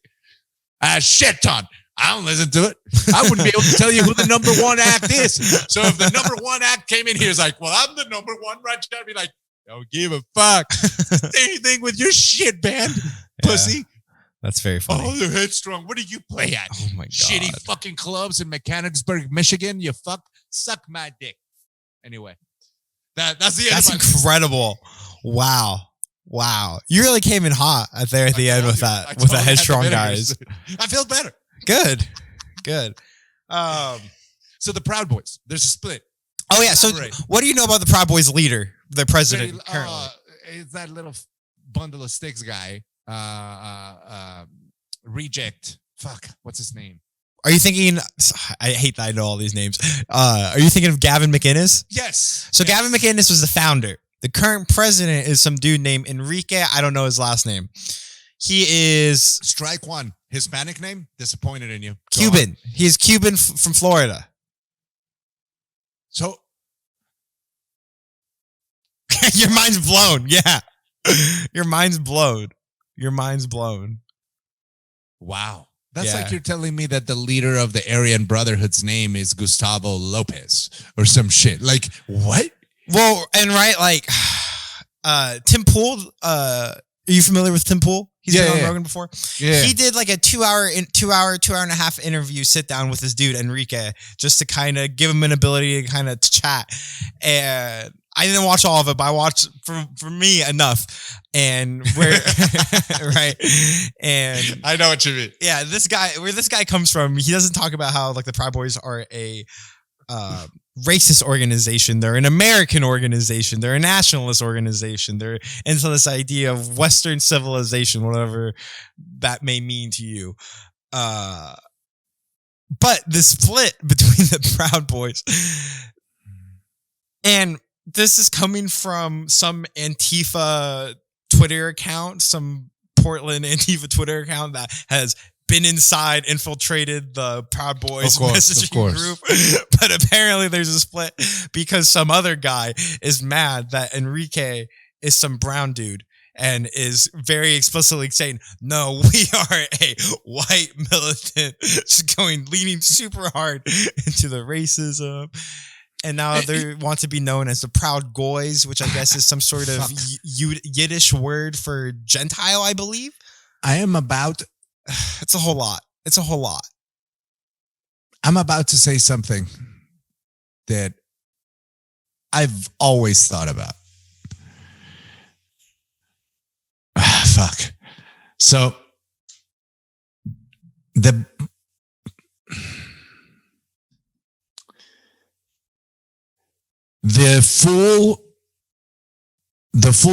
A shit ton. I don't listen to it. I wouldn't be able to tell you who the number one act is. So if the number one act came in here, is like, well, I'm the number one ranchero. I'd be like, don't give a fuck. Anything with your shit band, pussy. That's very funny. Oh, they're headstrong. What do you play at? Oh my God. Shitty fucking clubs in Mechanicsburg, Michigan. You suck my dick. Anyway, that's the end. That's incredible. Wow. You really came in hot at the end with that headstrong guys. I feel better. Good. So the Proud Boys, there's a split. Oh yeah. So what do you know about the Proud Boys leader, the president currently? It's that little bundle of sticks guy. Reject. Fuck. What's his name? Are you thinking? I hate that I know all these names. Are you thinking of Gavin McInnes? Yes. So Gavin McInnes was the founder. The current president is some dude named Enrique. I don't know his last name. He is strike one. Hispanic name? Disappointed in you. Cuban. He is Cuban from Florida. So your mind's blown. Yeah. Your mind's blown. Wow. That's like you're telling me that the leader of the Aryan Brotherhood's name is Gustavo Lopez or some shit. Like, what? Well, and like Tim Pool, are you familiar with Tim Pool? He's been on Rogan before. Yeah. He did like a 2 hour and a half interview sit down with this dude, Enrique, just to kind of give him an ability to kind of chat. And I didn't watch all of it, but I watched for me enough. And where right. And I know what you mean. Yeah, where this guy comes from, he doesn't talk about how like the Proud Boys are a racist organization. They're an American organization. They're a nationalist organization. They're into this idea of Western civilization, whatever that may mean to you. But the split between the Proud Boys, and this is coming from some Antifa Twitter account, some Portland Antifa Twitter account that has been infiltrated the Proud Boys messaging group. But apparently there's a split because some other guy is mad that Enrique is some brown dude and is very explicitly saying, no, we are a white militant, just leaning super hard into the racism. And now they want to be known as the Proud Goys, which I guess is some sort of Yiddish word for Gentile, I believe. It's a whole lot. I'm about to say something that I've always thought about. Fuck. So the full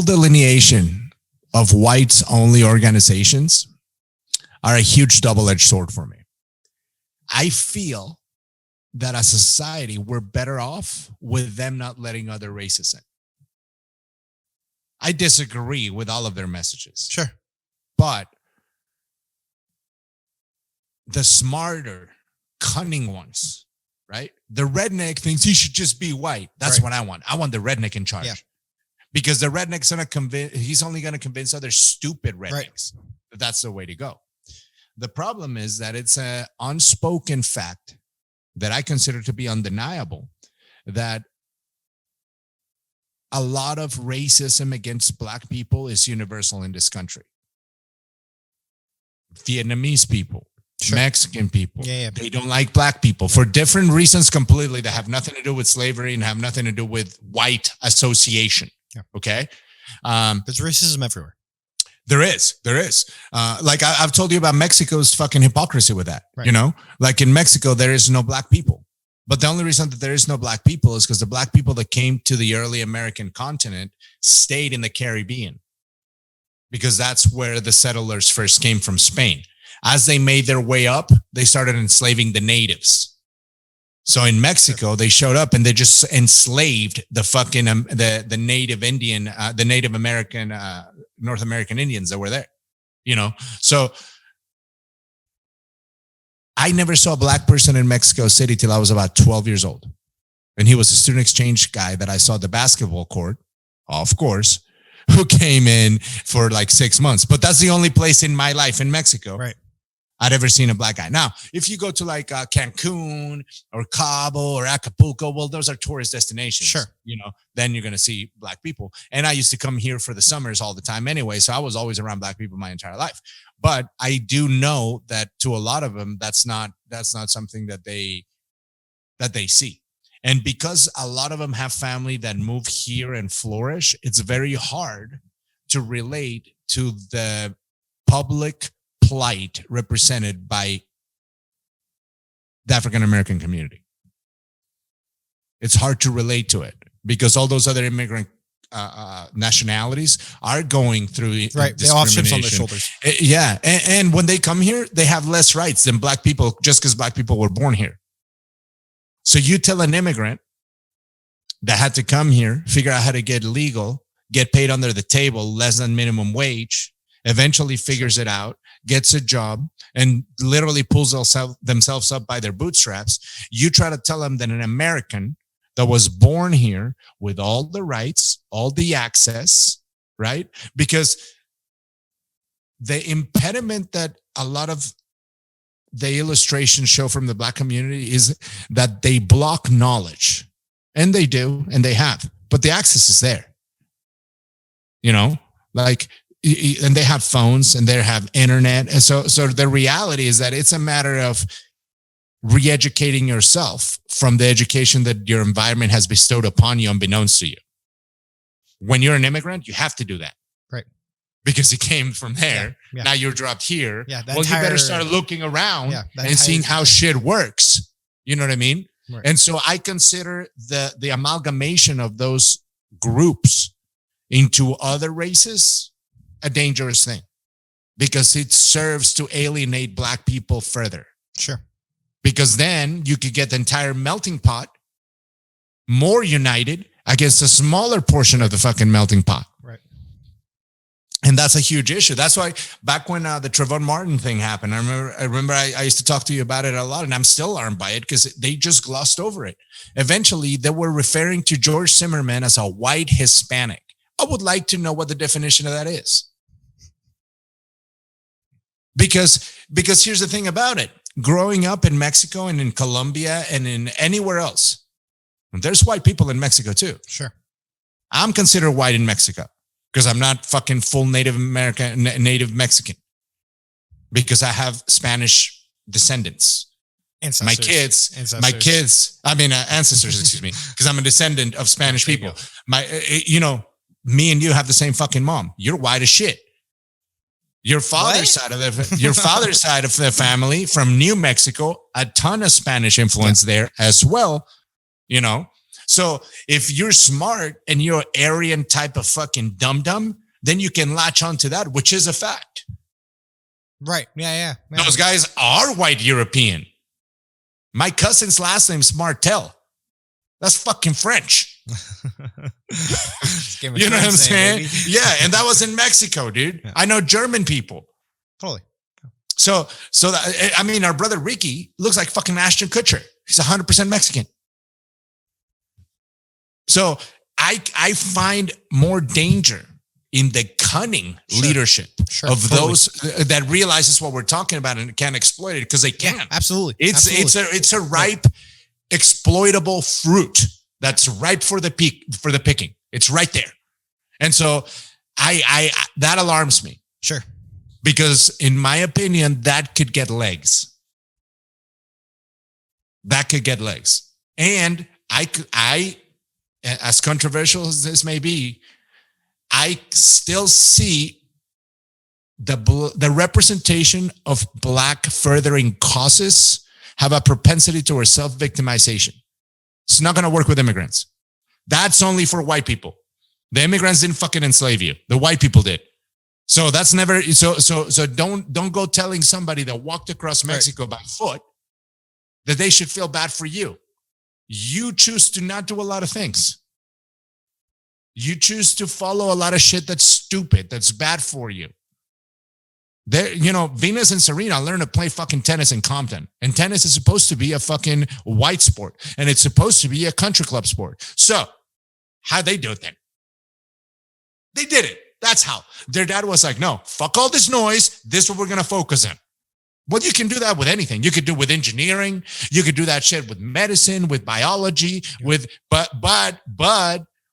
delineation of whites only organizations are a huge double-edged sword for me. I feel that as a society, we're better off with them not letting other races in. I disagree with all of their messages. Sure. But the smarter, cunning ones, right? The redneck thinks he should just be white. That's what I want. I want the redneck in charge. Yeah. Because the redneck's going to convince, he's only going to convince other stupid rednecks that that's the way to go. The problem is that it's an unspoken fact that I consider to be undeniable, that a lot of racism against Black people is universal in this country. Vietnamese people, Mexican people, they don't like Black people for different reasons completely that have nothing to do with slavery and have nothing to do with white association. Okay. There's racism everywhere. There is. Like I've told you about Mexico's fucking hypocrisy with that, you know, like in Mexico, there is no Black people, but the only reason that there is no Black people is because the Black people that came to the early American continent stayed in the Caribbean, because that's where the settlers first came from Spain. As they made their way up, they started enslaving the natives. So in Mexico, they showed up and they just enslaved the fucking the native Indian, the Native American, North American Indians that were there, you know. So I never saw a Black person in Mexico City till I was about 12 years old, and he was a student exchange guy that I saw at the basketball court, of course, who came in for like 6 months. But that's the only place in my life in Mexico I'd ever seen a Black guy. Now, if you go to like Cancun or Cabo or Acapulco, well, those are tourist destinations. Sure. You know, then you're going to see Black people. And I used to come here for the summers all the time anyway. So I was always around Black people my entire life. But I do know that to a lot of them, that's not something that they see. And because a lot of them have family that move here and flourish, it's very hard to relate to the public plight represented by the African-American community. It's hard to relate to it because all those other immigrant nationalities are going through they all have chips on their shoulders. Yeah. And when they come here, they have less rights than Black people just because Black people were born here. So you tell an immigrant that had to come here, figure out how to get legal, get paid under the table, less than minimum wage, eventually figures it out, gets a job, and literally pulls themselves up by their bootstraps. You try to tell them that an American that was born here with all the rights, all the access, right? Because the impediment that a lot of the illustrations show from the Black community is that they block knowledge. And they do, and they have, but the access is there. You know, like, and they have phones and they have internet. And so the reality is that it's a matter of re-educating yourself from the education that your environment has bestowed upon you unbeknownst to you. When you're an immigrant, you have to do that. Right. Because it came from there. Yeah. Now you're dropped here. Yeah, well, you better start looking around and seeing how shit works. You know what I mean? Right. And so I consider the amalgamation of those groups into other races a dangerous thing because it serves to alienate Black people further. Sure. Because then you could get the entire melting pot more united against a smaller portion of the fucking melting pot. Right. And that's a huge issue. That's why back when the Trayvon Martin thing happened, I remember I used to talk to you about it a lot, and I'm still alarmed by it because they just glossed over it. Eventually, they were referring to George Zimmerman as a white Hispanic. I would like to know what the definition of that is. Because here's the thing about it. Growing up in Mexico and in Colombia and in anywhere else, there's white people in Mexico too. Sure. I'm considered white in Mexico. Because I'm not fucking full Native American, Native Mexican. Because I have Spanish descendants. Ancestors. Ancestors, excuse me. Because I'm a descendant of Spanish people. Me and you have the same fucking mom. You're white as shit. Your father's side of the family from New Mexico, a ton of Spanish influence there as well, you know. So if you're smart and you're an Aryan type of fucking dum-dum, then you can latch onto that, which is a fact. Right. Yeah. Those guys are white European. My cousin's last name's Martel. That's fucking French. You know what I'm saying? Yeah. And that was in Mexico, dude. Yeah. I know German people. Totally. So I mean, our brother Ricky looks like fucking Ashton Kutcher. He's 100% Mexican. So I find more danger in the cunning leadership of those that realizes what we're talking about and can't exploit it because they can. Yeah, absolutely. It's a ripe, exploitable fruit that's ripe for the picking. It's right there. And so I that alarms me. Sure. Because in my opinion, that could get legs. That could get legs. And I as controversial as this may be, I still see the representation of Black furthering causes have a propensity towards self-victimization. It's not going to work with immigrants. That's only for white people. The immigrants didn't fucking enslave you. The white people did. So that's never, so don't go telling somebody that walked across Mexico by foot that they should feel bad for you. You choose to not do a lot of things. You choose to follow a lot of shit that's stupid, that's bad for you. There, Venus and Serena learned to play fucking tennis in Compton. And tennis is supposed to be a fucking white sport. And it's supposed to be a country club sport. So, how'd they do it then? They did it. That's how. Their dad was like, no, fuck all this noise. This is what we're going to focus on. Well, you can do that with anything. You could do it with engineering. You could do that shit with medicine, with biology, but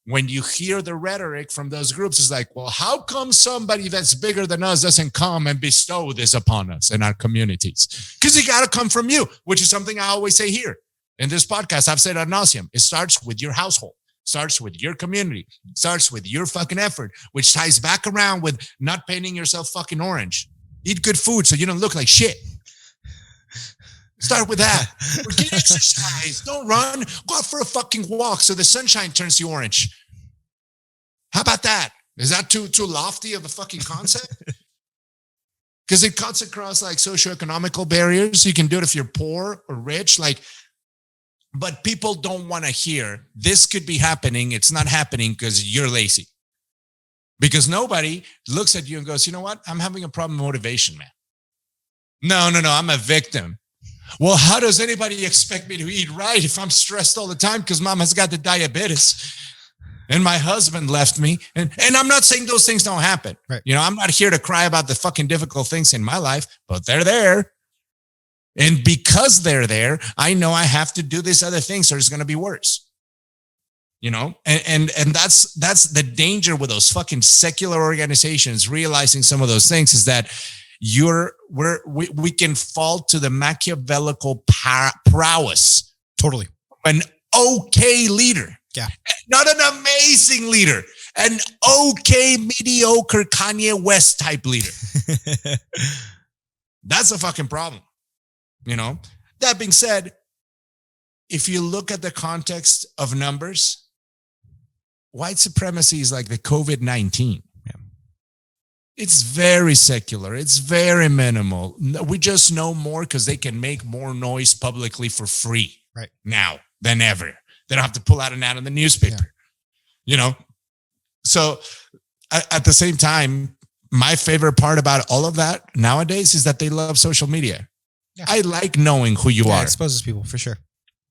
when you hear the rhetoric from those groups, it's like, well, how come somebody that's bigger than us doesn't come and bestow this upon us in our communities? Because it got to come from you, which is something I always say here in this podcast. I've said ad nauseum. It starts with your household. Starts with your community, starts with your fucking effort, which ties back around with not painting yourself fucking orange. Eat good food so you don't look like shit. Start with that. Or get exercise. Don't run. Go out for a fucking walk so the sunshine turns you orange. How about that? Is that too lofty of a fucking concept? Because it cuts across like socioeconomical barriers. You can do it if you're poor or rich. But people don't want to hear this could be happening. It's not happening because you're lazy. Because nobody looks at you and goes, you know what? I'm having a problem with motivation, man. No. I'm a victim. Well, how does anybody expect me to eat right if I'm stressed all the time because mom has got the diabetes and my husband left me? And I'm not saying those things don't happen. Right. I'm not here to cry about the fucking difficult things in my life, but they're there. And because they're there, I know I have to do this other thing, so it's going to be worse. And that's the danger with those fucking secular organizations realizing some of those things is that we can fall to the Machiavellical prowess. Totally. An okay leader. Yeah. Not an amazing leader. An okay, mediocre Kanye West type leader. That's a fucking problem. That being said, if you look at the context of numbers, white supremacy is like the COVID-19. Yeah. It's very secular. It's very minimal. We just know more because they can make more noise publicly for free now than ever. They don't have to pull out an ad in the newspaper, So at the same time, my favorite part about all of that nowadays is that they love social media. Yeah. I like knowing who you are. It exposes people for sure.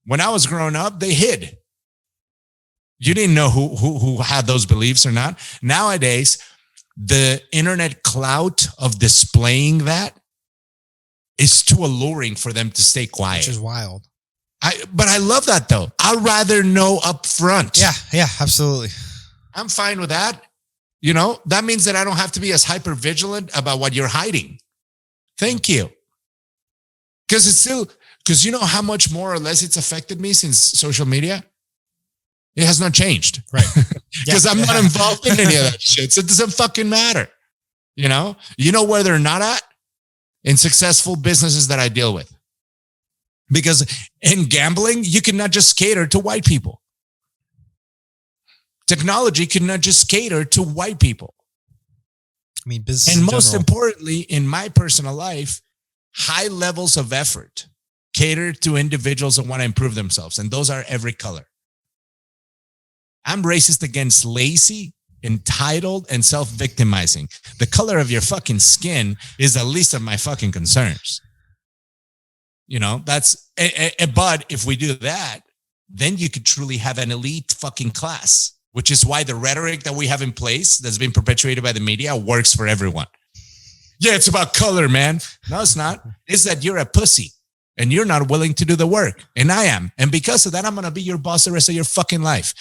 When I was growing up, they hid. You didn't know who had those beliefs or not. Nowadays, the internet clout of displaying that is too alluring for them to stay quiet. Which is wild. But I love that though. I'd rather know up front. Yeah, absolutely. I'm fine with that. That means that I don't have to be as hyper vigilant about what you're hiding. Thank you. Because you know how much more or less it's affected me since social media? It has not changed. Right. Because I'm not involved in any of that shit. So it doesn't fucking matter. You know where they're not at? In successful businesses that I deal with. Because in gambling, you cannot just cater to white people. Technology cannot just cater to white people. I mean, business and most importantly, in my personal life, high levels of effort cater to individuals that want to improve themselves. And those are every color. I'm racist against lazy entitled and self-victimizing. The color of your fucking skin is the least of my fucking concerns. You know, that's, but if we do that, then you could truly have an elite fucking class, which is why the rhetoric that we have in place that's been perpetuated by the media works for everyone. Yeah, it's about color, man. No, it's not. It's that you're a pussy and you're not willing to do the work. And I am. And because of that, I'm going to be your boss the rest of your fucking life.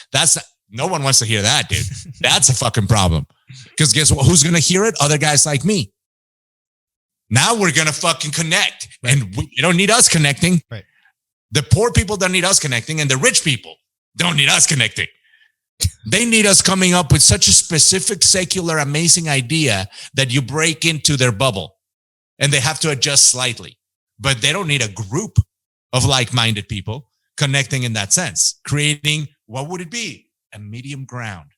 No one wants to hear that, dude. That's a fucking problem. Because guess what? Who's going to hear it? Other guys like me. Now we're going to fucking connect. Right. And you don't need us connecting. Right. The poor people don't need us connecting. And the rich people don't need us connecting. They need us coming up with such a specific, secular, amazing idea that you break into their bubble. And they have to adjust slightly. But they don't need a group of like-minded people connecting in that sense. Creating, what would it be? A medium ground.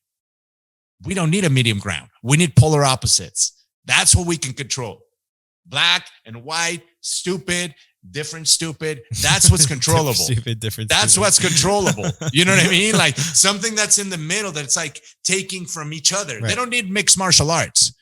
We don't need a medium ground. We need polar opposites. That's what we can control. Black and white, stupid, different stupid. That's what's controllable. different That's what's controllable. You know what I mean? Like something that's in the middle that's like taking from each other. Right. They don't need mixed martial arts.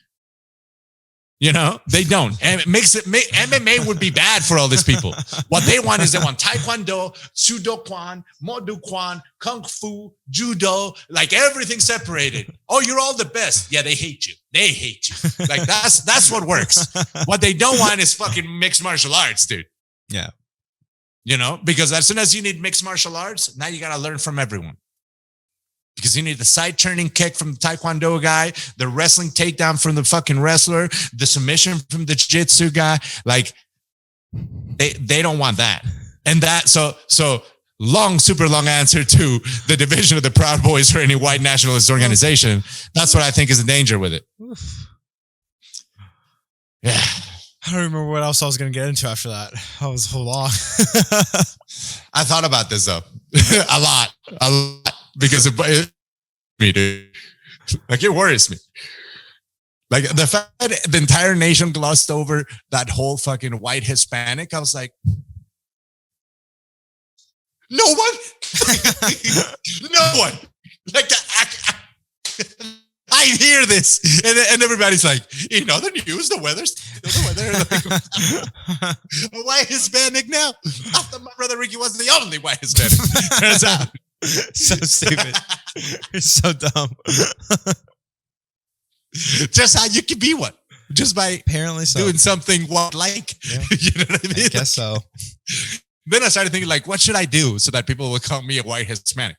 You know, they don't. And MMA would be bad for all these people. What they want is Taekwondo, Sudo-kwan, Modu-kwan, Kung Fu, Judo, like everything separated. Oh, you're all the best. Yeah, they hate you. They hate you. Like that's what works. What they don't want is fucking mixed martial arts, dude. Yeah. You know, because as soon as you need mixed martial arts, now you got to learn from everyone. Because you need the side turning kick from the Taekwondo guy, the wrestling takedown from the fucking wrestler, the submission from the jiu-jitsu guy. Like they don't want that. And that, so super long answer to the division of the Proud Boys for any white nationalist organization. That's what I think is the danger with it. Yeah. I don't remember what else I was going to get into after that. That was so long. I thought about this though. a lot. Because it me, dude. Like it worries me. Like the fact that the entire nation glossed over that whole fucking white Hispanic, I was like, no one, no one. Like I hear this, and everybody's like, you know, the news, the weather's, like, a white Hispanic now. I thought my brother Ricky was the only white Hispanic. Turns out. So stupid. You're so dumb. Just how you can be one. Just by apparently doing something like. Yeah. You know what I mean? I guess so. Then I started thinking, like, what should I do so that people will call me a white Hispanic?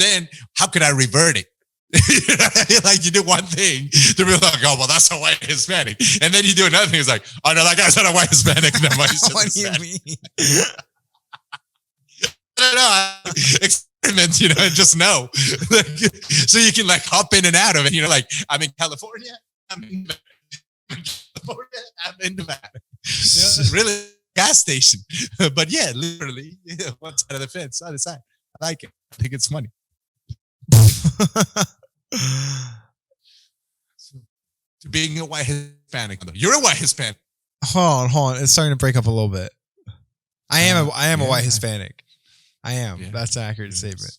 Then how could I revert it? You know what I mean? Like you do one thing to be like, oh, well, that's a white Hispanic. And then you do another thing. It's like, oh, no, that guy's not a white Hispanic. No, what do you mean? I don't know. Experiment, you know, and just know. So you can like hop in and out of it. You know, like I'm in California. I'm in California. I'm in Nevada. You know, really gas station. But yeah, literally one side of the fence, other side. I like it. I think it's funny. So, being a white Hispanic. You're a white Hispanic. Hold on. It's starting to break up a little bit. I am a white Hispanic. I am. Yeah. That's an accurate statement.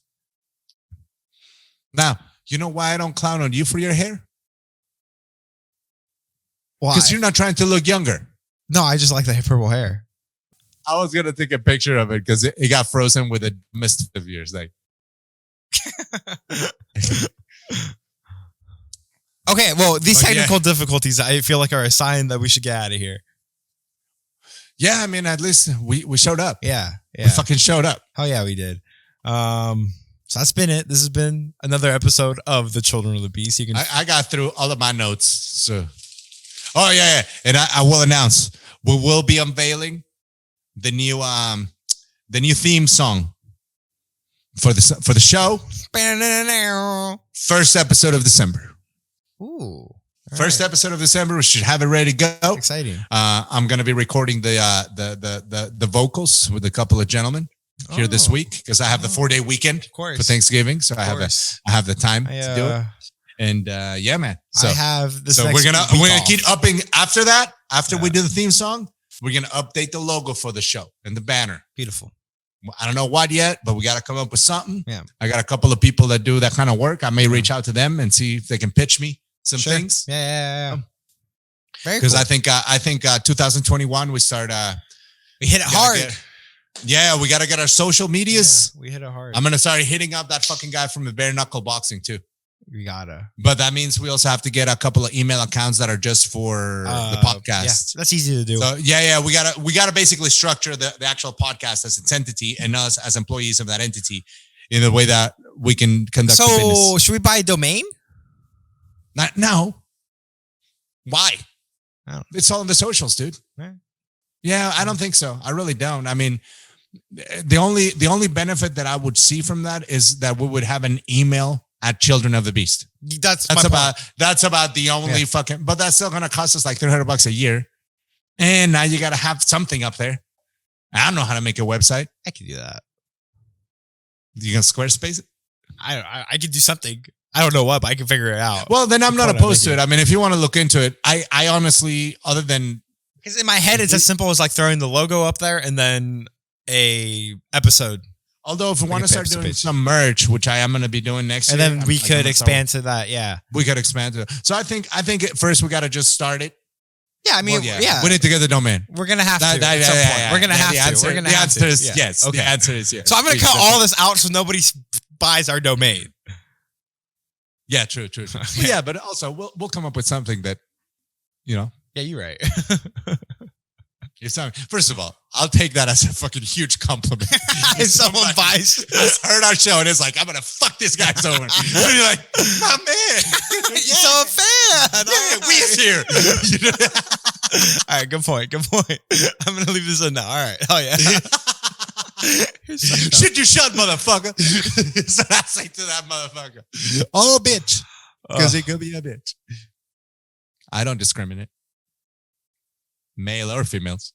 Now, you know why I don't clown on you for your hair? Why? Because you're not trying to look younger. No, I just like the purple hair. I was going to take a picture of it because it got frozen with a mist of years. Like, okay, well, these technical difficulties, I feel like are a sign that we should get out of here. Yeah, I mean, at least we showed up. Yeah. We fucking showed up. Oh, yeah, we did. So that's been it. This has been another episode of The Children of the Beast. I got through all of my notes. So, oh, yeah. And I will announce, we will be unveiling the new theme song for the show. First episode of December. Ooh. First episode of December, we should have it ready to go. Exciting. I'm going to be recording the vocals with a couple of gentlemen here this week because I have the 4-day weekend for Thanksgiving, so I have the time to do it. And yeah, man. So I have this. So we're gonna keep upping after that. After we do the theme song, we're gonna update the logo for the show and the banner. Beautiful. I don't know what yet, but we got to come up with something. Yeah. I got a couple of people that do that kind of work. I may reach out to them and see if they can pitch me some things. Yeah. Very Because cool. I think 2021 we start. We hit it hard. We got to get our social medias. Yeah, we hit it hard. I'm gonna start hitting up that fucking guy from the bare knuckle boxing too. We gotta. But that means we also have to get a couple of email accounts that are just for the podcast. Yeah, that's easy to do. So we gotta basically structure the actual podcast as its entity and us as employees of that entity in the way that we can conduct the business. So should we buy a domain? No. Why? Oh. It's all in the socials, dude. Right. Yeah, I don't think so. I really don't. I mean, the only benefit that I would see from that is that we would have an email at Children of the Beast. That's about the only fucking, but that's still going to cost us like $300 a year. And now you got to have something up there. I don't know how to make a website. I can do that. You can Squarespace it? I can do something. I don't know what, but I can figure it out. Well, then I'm not opposed to it. I mean, if you want to look into it, I honestly, other than, because in my head, it's as simple as like throwing the logo up there and then a episode. Although if we want to start doing some merch, which I am going to be doing next year. And then we could expand to that. Yeah. We could expand to that. So I think at first we got to just start it. Yeah. I mean, yeah. We need to get the domain. We're going to have to at some point. We're going to have to. The answer is yes. Okay. The answer is yes. So I'm going to cut all this out so nobody buys our domain. Yeah, true. Yeah, but also we'll come up with something that, you know. Yeah, you're right. First of all, I'll take that as a fucking huge compliment. If someone buys, heard our show and is like, I'm gonna fuck this guy's over. And you're like, my man, you're so a fan. Yeah, we's here. All right, good point. I'm gonna leave this in now. All right, oh yeah. Shit, you shut, motherfucker. That's what I say to that motherfucker. Oh, bitch, because he could be a bitch. I don't discriminate. Male or females.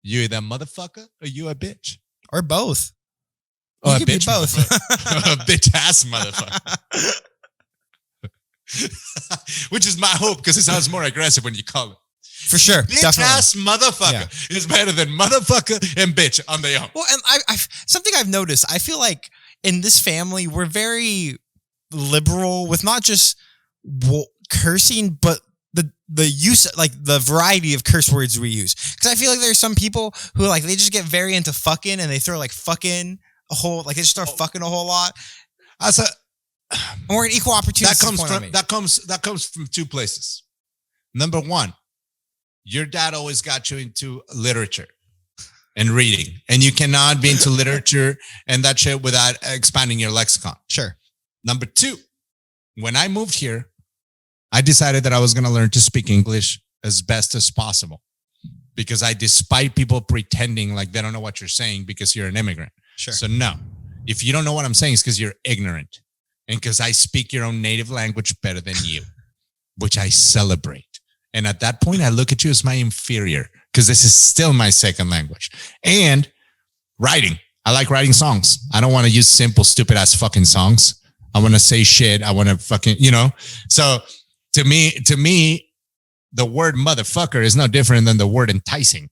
You either motherfucker or you a bitch. Or both. Oh, a bitch both. A bitch ass motherfucker. Which is my hope because it sounds more aggressive when you call it. For sure. Bitch ass motherfucker is better than motherfucker and bitch on their own. Well, and something I've noticed, I feel like in this family, we're very liberal with not just cursing, but the use, like the variety of curse words we use. Because I feel like there's some people who like, they just get very into fucking and they throw like fucking a whole, like they just start fucking a whole lot. Or an equal opportunity. That comes from two places. Number one, your dad always got you into literature and reading, and you cannot be into literature and that shit without expanding your lexicon. Sure. Number two, when I moved here, I decided that I was going to learn to speak English as best as possible because despite people pretending like they don't know what you're saying because you're an immigrant. Sure. So no, if you don't know what I'm saying, it's because you're ignorant and because I speak your own native language better than you, which I celebrate. And at that point, I look at you as my inferior because this is still my second language. And writing. I like writing songs. I don't want to use simple, stupid ass fucking songs. I want to say shit. I want to fucking, so to me, the word motherfucker is no different than the word enticing.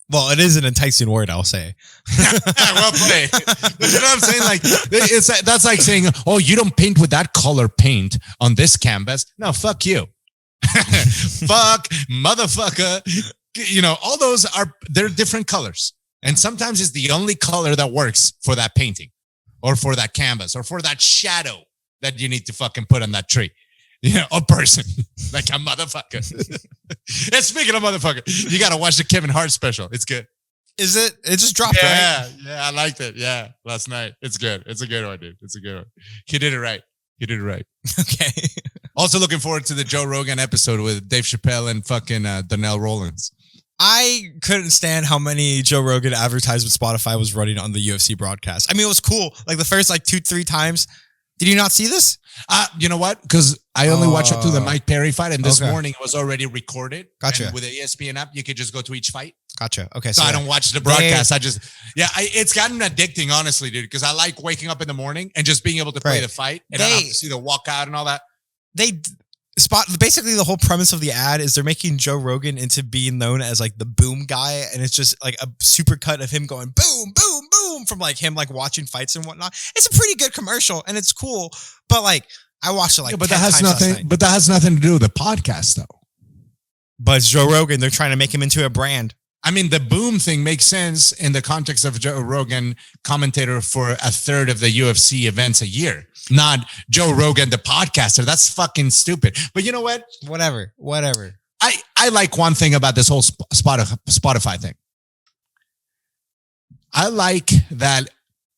Well, it is an enticing word, I'll say. Well played. But you know what I'm saying? Like, that's like saying, oh, you don't paint with that color paint on this canvas. No, fuck you. Fuck, motherfucker. All those they're different colors. And sometimes it's the only color that works for that painting or for that canvas or for that shadow that you need to fucking put on that tree. A person like a motherfucker. And speaking of motherfucker, you got to watch the Kevin Hart special. It's good. Is it? It just dropped, right? Yeah, I liked it. Yeah, last night. It's good. It's a good one, dude. It's a good one. He did it right. Okay. Also looking forward to the Joe Rogan episode with Dave Chappelle and fucking Donnell Rollins. I couldn't stand how many Joe Rogan advertisements Spotify was running on the UFC broadcast. I mean, it was cool. Like the first 2-3 times. Did you not see this? You know what? Because I only watched up to the Mike Perry fight, and this morning it was already recorded. Gotcha. And with the ESPN app, you could just go to each fight. Gotcha. Okay. So I don't watch the broadcast. It's gotten addicting, honestly, dude, because I like waking up in the morning and just being able to play the fight and I don't have to see the walkout and all that. Basically the whole premise of the ad is they're making Joe Rogan into being known as like the boom guy, and it's just like a super cut of him going boom, boom, boom. boom from like him like watching fights and whatnot. It's a pretty good commercial and it's cool, but like I watched it like but that has nothing. But that has nothing to do with the podcast, though. But it's Joe Rogan. They're trying to make him into a brand. I mean, the boom thing makes sense in the context of Joe Rogan, commentator for a third of the UFC events a year, not Joe Rogan, the podcaster. That's fucking stupid. But you know what? Whatever. I like one thing about this whole Spotify thing. I like that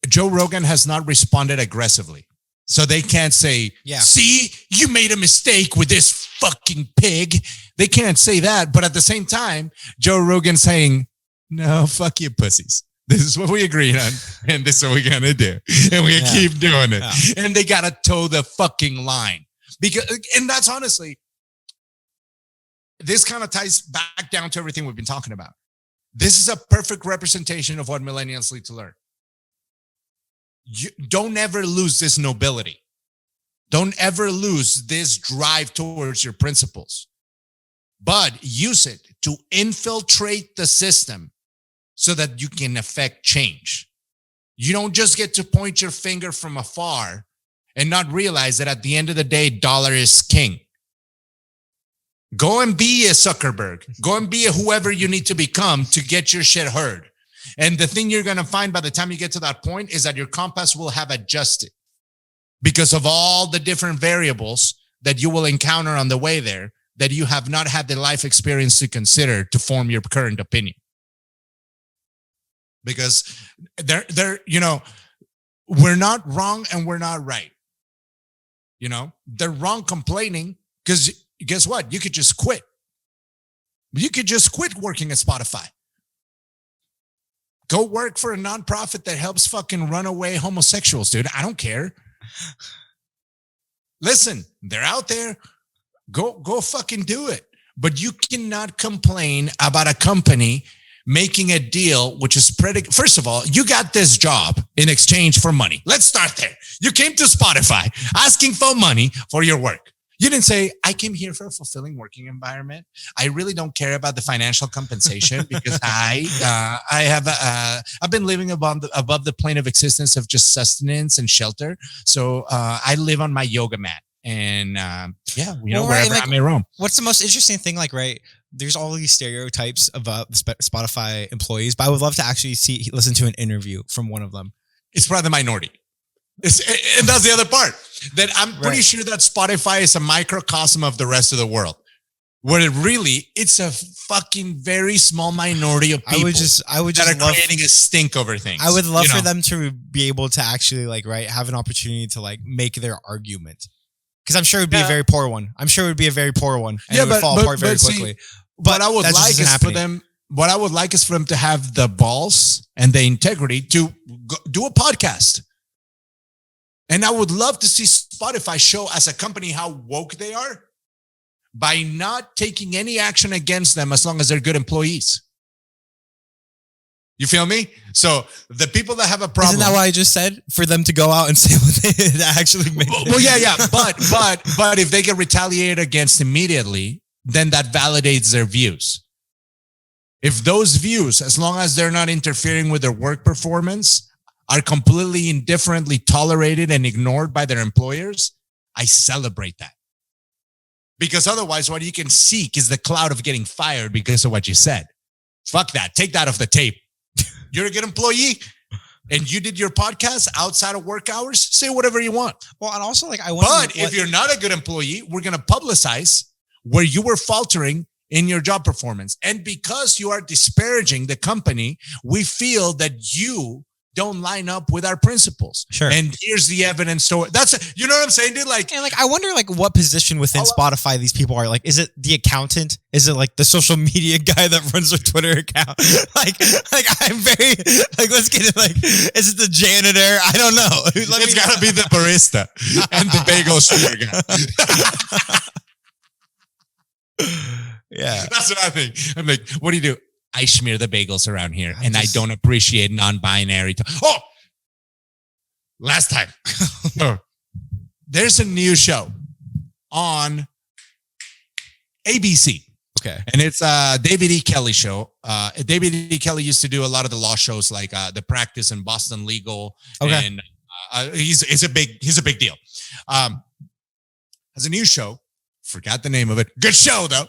Joe Rogan has not responded aggressively. So they can't say, see, you made a mistake with this fucking pig. They can't say that. But at the same time, Joe Rogan saying, no, fuck you pussies. This is what we agreed on. And this is what we're going to do. And we're going to keep doing it. Yeah. And they got to toe the fucking line. And that's honestly, this kind of ties back down to everything we've been talking about. This is a perfect representation of what millennials need to learn. You don't ever lose this nobility. Don't ever lose this drive towards your principles, but use it to infiltrate the system so that you can affect change. You don't just get to point your finger from afar and not realize that at the end of the day, dollar is king. Go and be a Zuckerberg. Go and be a whoever you need to become to get your shit heard. And the thing you're going to find by the time you get to that point is that your compass will have adjusted because of all the different variables that you will encounter on the way there that you have not had the life experience to consider to form your current opinion. Because we're not wrong and we're not right. They're wrong complaining because guess what? You could just quit. You could just quit working at Spotify. Go work for a nonprofit that helps fucking run away homosexuals, dude. I don't care. Listen, they're out there. Go fucking do it. But you cannot complain about a company making a deal, which is first of all, you got this job in exchange for money. Let's start there. You came to Spotify asking for money for your work. You didn't say, I came here for a fulfilling working environment. I really don't care about the financial compensation because I've been living above the plane of existence of just sustenance and shelter. So I live on my yoga mat and wherever I may roam. What's the most interesting thing? Right? There's all these stereotypes about Spotify employees, but I would love to actually listen to an interview from one of them. It's probably the minority. And that's the other part. That I'm pretty sure that Spotify is a microcosm of the rest of the world. Where it's a fucking very small minority of people that are creating a stink over things. I would love for them to be able to actually have an opportunity to make their argument. Because I'm sure it would be a very poor one. And it would fall apart very quickly. But what I would like is for them to have the balls and the integrity to do a podcast. And I would love to see Spotify show as a company how woke they are by not taking any action against them as long as they're good employees. You feel me? So the people that have a problem. Isn't that what I just said? For them to go out and say what they actually make. Well, yeah. But if they get retaliated against immediately, then that validates their views. If those views, as long as they're not interfering with their work performance, are completely indifferently tolerated and ignored by their employers, I celebrate that. Because otherwise, what you can seek is the cloud of getting fired because of what you said. Fuck that. Take that off the tape. You're a good employee and you did your podcast outside of work hours, say whatever you want. Well, and also I wonder. But if you're not a good employee, we're going to publicize where you were faltering in your job performance. And because you are disparaging the company, we feel that you don't line up with our principles. Sure. And here's the evidence. So you know what I'm saying, dude? And I wonder what position within Spotify these people are. Is it the accountant? Is it the social media guy that runs their Twitter account? I'm very let's get it. Is it the janitor? I don't know. It's got to be the barista and the bagel shooter guy. Yeah. That's what I think. I'm like, what do you do? I smear the bagels around here, and I don't appreciate non-binary. Last time. There's a new show on ABC. Okay. And it's David E. Kelly show. David E. Kelly used to do a lot of the law shows like The Practice and Boston Legal. Okay. And he's a big deal. Has a new show. Forgot the name of it. Good show though.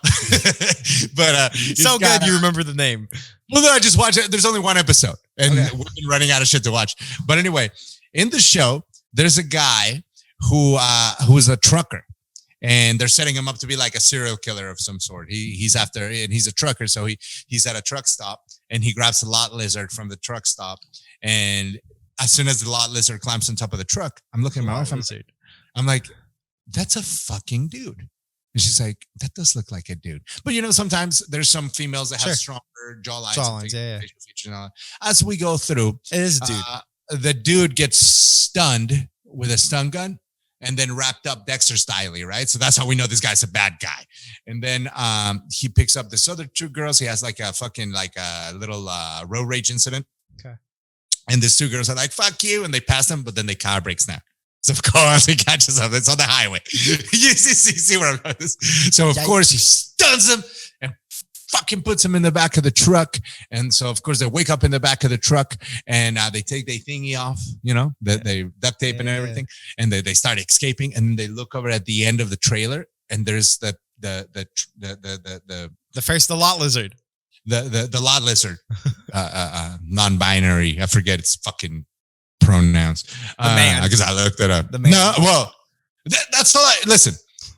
But so good you remember the name. Well, then I just watched it. There's only one episode, and we've been running out of shit to watch. But anyway, in the show, there's a guy who's a trucker, and they're setting him up to be like a serial killer of some sort. He's after, and he's a trucker, so he's at a truck stop, and he grabs a lot lizard from the truck stop, and as soon as the lot lizard climbs on top of the truck, I'm looking at my wife. I'm like, that's a fucking dude. And she's like, that does look like a dude. But sometimes there's some females that have stronger jawlines. Yeah. As we go through, it is a dude. The dude gets stunned with a stun gun and then wrapped up Dexter styley, right? So that's how we know this guy's a bad guy. And then he picks up this other two girls. He has like a fucking a little road rage incident. Okay. And these two girls are like, fuck you. And they pass him, but then they car brakes now. So of course he catches up. It's on the highway. You see where I'm going. So of course he stuns him and fucking puts him in the back of the truck. And so of course they wake up in the back of the truck and they take their thingy off, they duct tape and everything, and they start escaping. And they look over at the end of the trailer, and there's the lot lizard. The lot lizard, non-binary. I forget its fucking pronouns. Because I looked it up. No, well, that's all. Listen,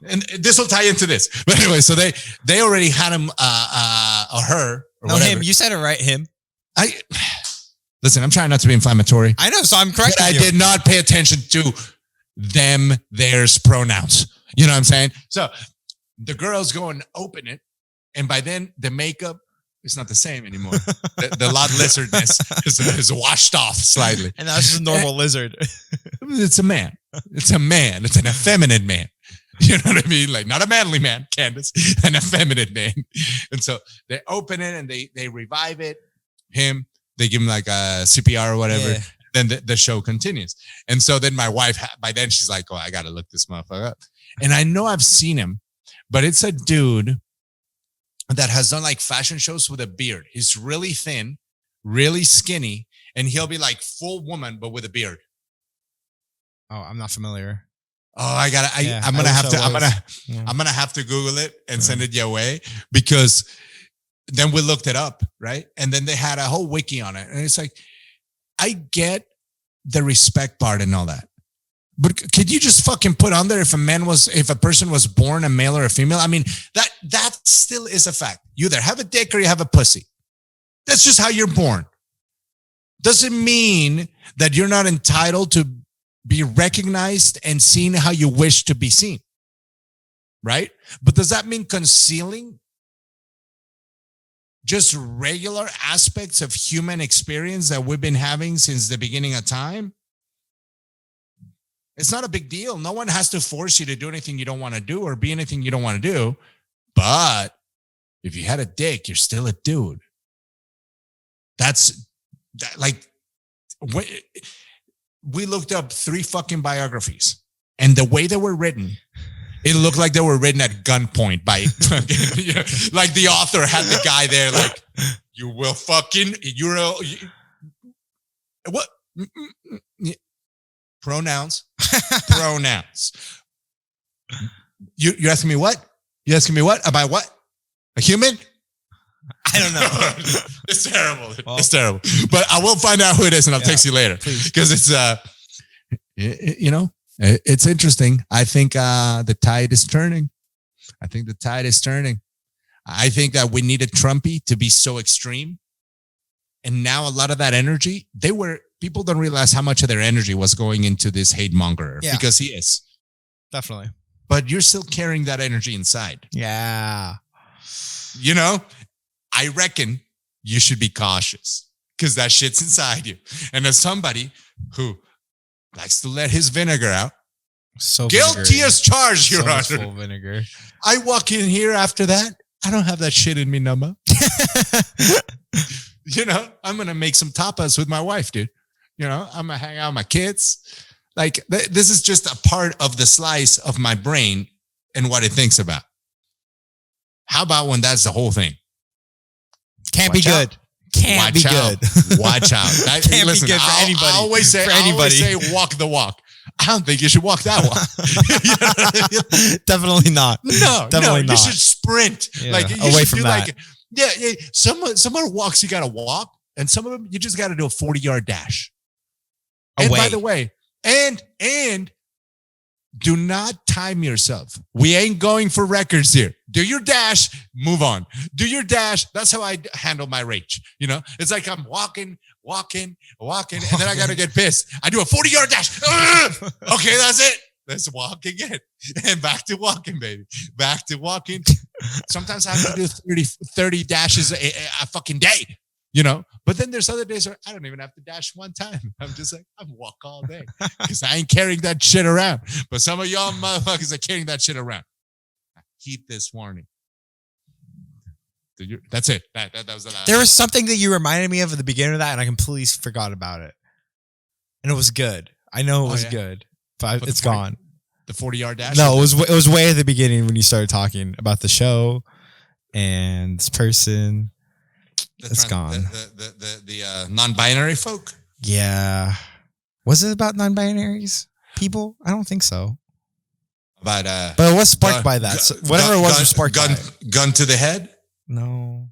and this will tie into this. But anyway, so they already had him or her or whatever. Him. You said it right. Him. Listen. I'm trying not to be inflammatory. I know, so I'm correct. I did not pay attention to them, theirs pronouns. You know what I'm saying? So the girls go and open it, and by then the makeup. It's not the same anymore. The lot lizardness is washed off slightly. And that's just a normal lizard. It's a man. It's a man. It's an effeminate man. You know what I mean? Like, not a manly man, Candace, an effeminate man. And so they open it and they revive it. They give him like a CPR or whatever. Yeah. Then the show continues. And so then my wife, by then she's like, oh, I got to look this motherfucker up. And I know I've seen him, but it's a dude that has done like fashion shows with a beard. He's really thin, really skinny, and he'll be like full woman, but with a beard. Oh, I'm not familiar. Oh, I'm gonna have to Google it and send it your way, because then we looked it up, right? And then they had a whole wiki on it. And it's like, I get the respect part and all that. But could you just fucking put on there if a person was born a male or a female? I mean, that still is a fact. You either have a dick or you have a pussy. That's just how you're born. Doesn't mean that you're not entitled to be recognized and seen how you wish to be seen. Right? But does that mean concealing just regular aspects of human experience that we've been having since the beginning of time? It's not a big deal. No one has to force you to do anything you don't want to do or be anything you don't want to do. But if you had a dick, you're still a dude. We looked up 3 fucking biographies, and the way they were written, it looked like they were written at gunpoint by, like the author had the guy there, like, you will fucking, what? Pronouns. You're asking me what? You asking me what? About what? A human? I don't know. It's terrible. Well, it's terrible. But I will find out who it is, and I'll text you later. Because it's it's interesting. I think the tide is turning. I think that we needed Trumpy to be so extreme. And now a lot of that energy, people don't realize how much of their energy was going into this hate monger, because he is. Definitely. But you're still carrying that energy inside. Yeah. I reckon you should be cautious, because that shit's inside you. And as somebody who likes to let his vinegar out, guilty as charged, Your Honor. Full vinegar. I walk in here after that, I don't have that shit in me no more. I'm going to make some tapas with my wife, dude. I'm going to hang out with my kids. Like, this is just a part of the slice of my brain and what it thinks about. How about when that's the whole thing? Can't be good. Can't be good. Watch out. Can't be good for anybody. I always say walk the walk. I don't think you should walk that walk. Definitely not. No, definitely not. You should sprint. Yeah, like you away should from do that. Like, yeah. Some walks you gotta walk, and some of them you just gotta do a 40-yard dash. And by the way, and do not time yourself. We ain't going for records here. Do your dash, move on. Do your dash. That's how I handle my rage. You know, it's like I'm walking, and then I got to get pissed. I do a 40-yard dash. Okay, that's it. Let's walk again. And back to walking, baby. Back to walking. Sometimes I have to do 30 dashes a fucking day. You know, but then there's other days where I don't even have to dash one time. I'm just like, I'm walk all day because I ain't carrying that shit around. But some of y'all motherfuckers are carrying that shit around. Heed this warning. That's it. That was the last. There was something that you reminded me of at the beginning of that, and I completely forgot about it. And it was good. I know it was good, but it's gone. The 40-yard dash? No, it was way at the beginning when you started talking about the show and this person. It's gone. The non-binary folk? Yeah. Was it about non-binaries people? I don't think so. But it was sparked by that. So whatever it was sparked by it. Gun to the head? No.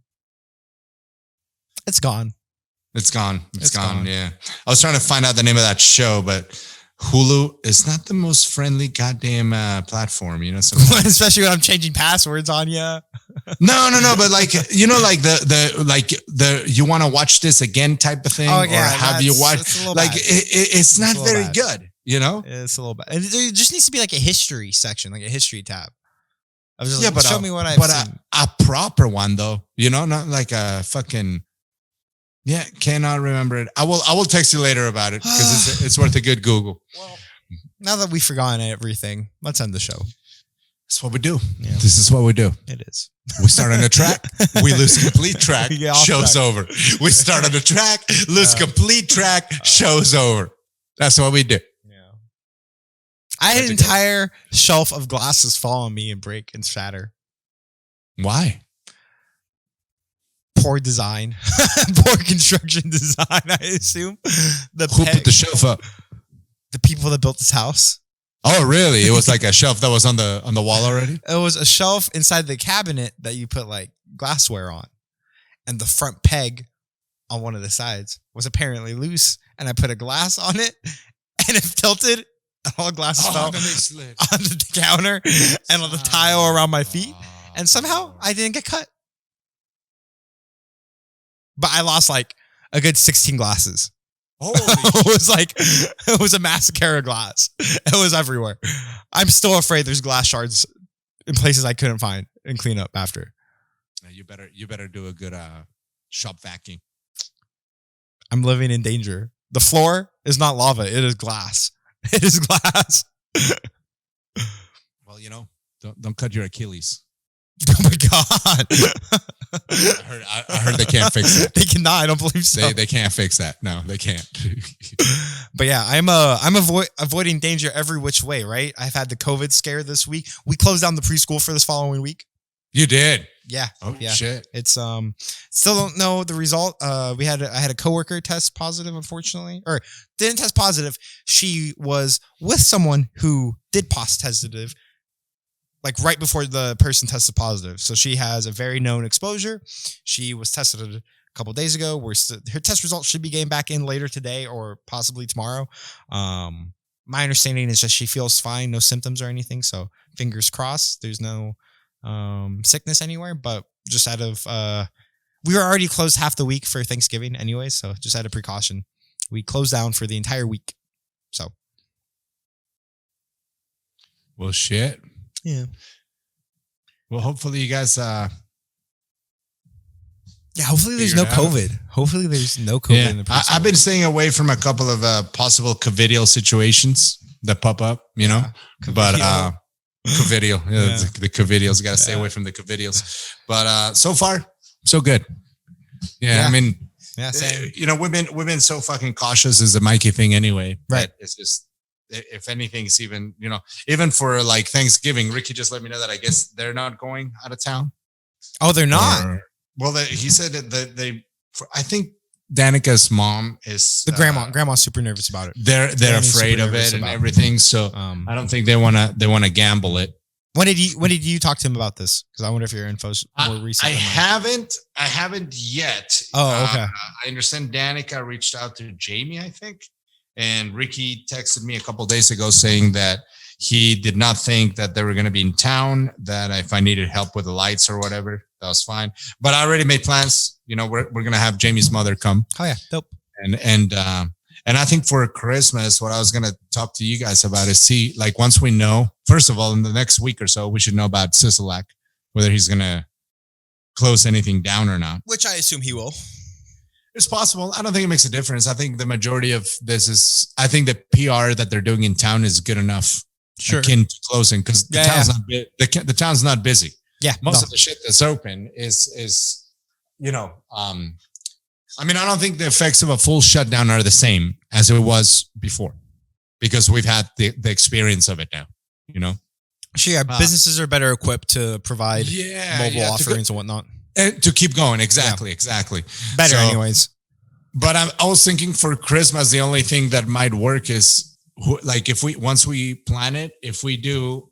It's gone. It's gone. It's gone. Yeah. I was trying to find out the name of that show, but Hulu is not the most friendly goddamn platform, you know. Especially when I'm changing passwords on you. No, but like you know, like the you want to watch this again type of thing, or have you watched? Like it's not very good, you know. It's a little bad. And there just needs to be like a history section, like a history tab. I was just like, but show me what I've seen. A proper one though, you know, not like a fucking. Yeah, cannot remember it. I will text you later about it because it's worth a good Google. Well, now that we've forgotten everything, let's end the show. That's what we do. Yeah. This is what we do. It is. We start on a track, we lose complete track, show's over. We start on a track, lose complete track, show's over. That's what we do. Yeah. I had an entire shelf of glasses fall on me and break and shatter. Why? Poor design, poor construction design. I assume who put the shelf up? The people that built this house. Oh, really? It was like a shelf that was on the wall already. It was a shelf inside the cabinet that you put like glassware on, and the front peg on one of the sides was apparently loose, and I put a glass on it, and it tilted. And all the glasses fell onto the counter and on the tile around my feet, and somehow I didn't get cut. But I lost like a good 16 glasses. It was a massacre of glass. It was everywhere. I'm still afraid there's glass shards in places I couldn't find and clean up after. You better do a good shop vacuum. I'm living in danger. The floor is not lava. It is glass. It is glass. Well, you know, don't cut your Achilles. Oh my God. I heard they can't fix it. They cannot. I don't believe so. They can't fix that. No, they can't. But yeah, I'm avoiding danger every which way, right? I've had the COVID scare this week. We closed down the preschool for this following week. You did? Yeah. Oh yeah. Shit. It's still don't know the result. I had a coworker test positive, unfortunately. Or didn't test positive. She was with someone who did positive. Like right before the person tested positive. So she has a very known exposure. She was tested a couple of days ago. Her test results should be getting back in later today or possibly tomorrow. My understanding is that she feels fine, no symptoms or anything. So fingers crossed. There's no sickness anywhere. But just out of we were already closed half the week for Thanksgiving anyway. So just out of precaution, we closed down for the entire week. So. Well, shit. Yeah. Well, hopefully you guys. Hopefully there's no COVID. Hopefully there's no COVID in the preschool. I've been staying away from a couple of possible covidial situations that pop up, you know. But covidial, the covidials. Got to stay away from the covidials. But so far, so good. Yeah. I mean, same. You know, we've been so fucking cautious as a Mikey thing anyway. Right. It's just. If anything, it's even, you know, even for like Thanksgiving, Ricky just let me know that I guess they're not going out of town. Oh, they're not. Well, he said that I think Danica's mom is The grandma's super nervous about it. They're afraid of it and everything. So I don't think they want to gamble it. When did you talk to him about this? Because I wonder if your info's more recent. I haven't yet. Oh, okay. I understand Danica reached out to Jamie, I think, and Ricky texted me a couple of days ago saying that he did not think that they were going to be in town. That if I needed help with the lights or whatever, that was fine. But I already made plans. You know, we're going to have Jamie's mother come. Oh yeah, dope. And I think for Christmas, what I was going to talk to you guys about is see, like, once we know, first of all, in the next week or so, we should know about Sisolak, whether he's going to close anything down or not. Which I assume he will. It's possible. I don't think it makes a difference. I think the majority of this is, I think the PR that they're doing in town is good enough. Sure. Akin to closing, because the town's not busy. Yeah. Most of the shit that's open is, you know, I mean, I don't think the effects of a full shutdown are the same as it was before, because we've had the experience of it now, you know? Sure, yeah, businesses are better equipped to provide mobile offerings and whatnot. To keep going. Exactly. Better anyways. But I was thinking for Christmas, the only thing that might work is, like, once we plan it, if we do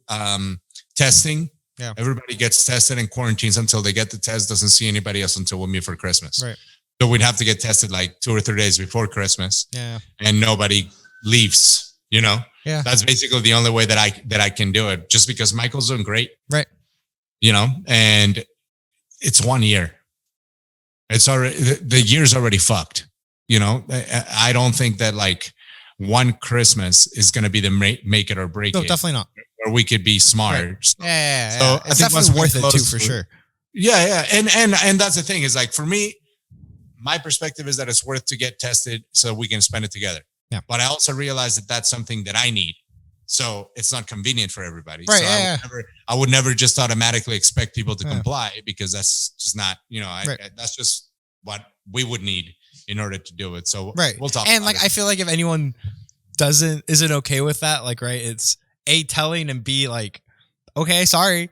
testing, everybody gets tested and quarantines until they get the test, doesn't see anybody else until we meet for Christmas. Right. So we'd have to get tested like 2 or 3 days before Christmas. Yeah. And nobody leaves, you know? Yeah. That's basically the only way that I can do it, just because Michael's doing great. Right. You know, and it's 1 year. It's already, the year's already fucked. You know, I don't think that like one Christmas is going to be the make it or break it. No, definitely not. Or we could be smart. Right. Yeah. So it's definitely worth it too, for sure. Yeah. And that's the thing is, like, for me, my perspective is that it's worth to get tested so we can spend it together. Yeah. But I also realize that that's something that I need. So it's not convenient for everybody. Right. So I would never just automatically expect people to comply, because that's just not, you know, that's just what we would need in order to do it. So we'll talk. And like, I feel like if anyone isn't okay with that, like, right, it's A, telling, and B, like, okay, sorry.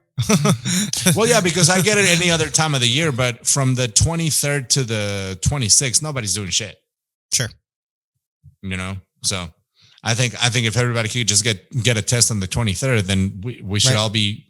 Well, yeah, because I get it any other time of the year, but from the 23rd to the 26th, nobody's doing shit. Sure. You know, so I think if everybody could just get a test on the 23rd, then we should all be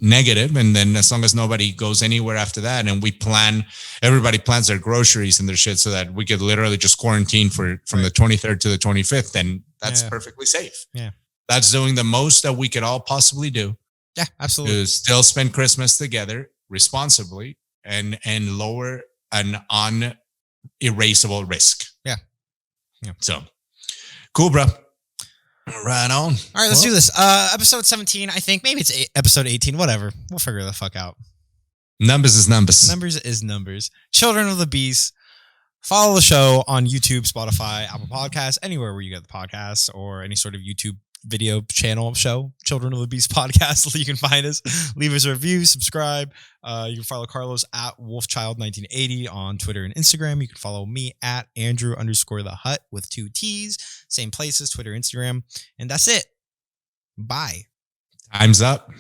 negative. And then as long as nobody goes anywhere after that, and everybody plans their groceries and their shit so that we could literally just quarantine from the 23rd to the 25th, then that's perfectly safe. Yeah. That's doing the most that we could all possibly do. Yeah, absolutely. To still spend Christmas together responsibly and lower an unerasable risk. Yeah. So cool, bro. Right on. All right, let's do this. Episode 17, I think. Maybe it's episode 18. Whatever. We'll figure the fuck out. Numbers is numbers. Numbers is numbers. Children of the Beast. Follow the show on YouTube, Spotify, Apple Podcasts, anywhere where you get the podcasts, or any sort of YouTube video channel show, Children of the Beast podcast. You can find us, leave us a review, subscribe. You can follow Carlos at Wolfchild1980 on Twitter and Instagram. You can follow me at Andrew_the Hut with 2 T's, same places, Twitter, Instagram. And that's it. Bye. Time's up.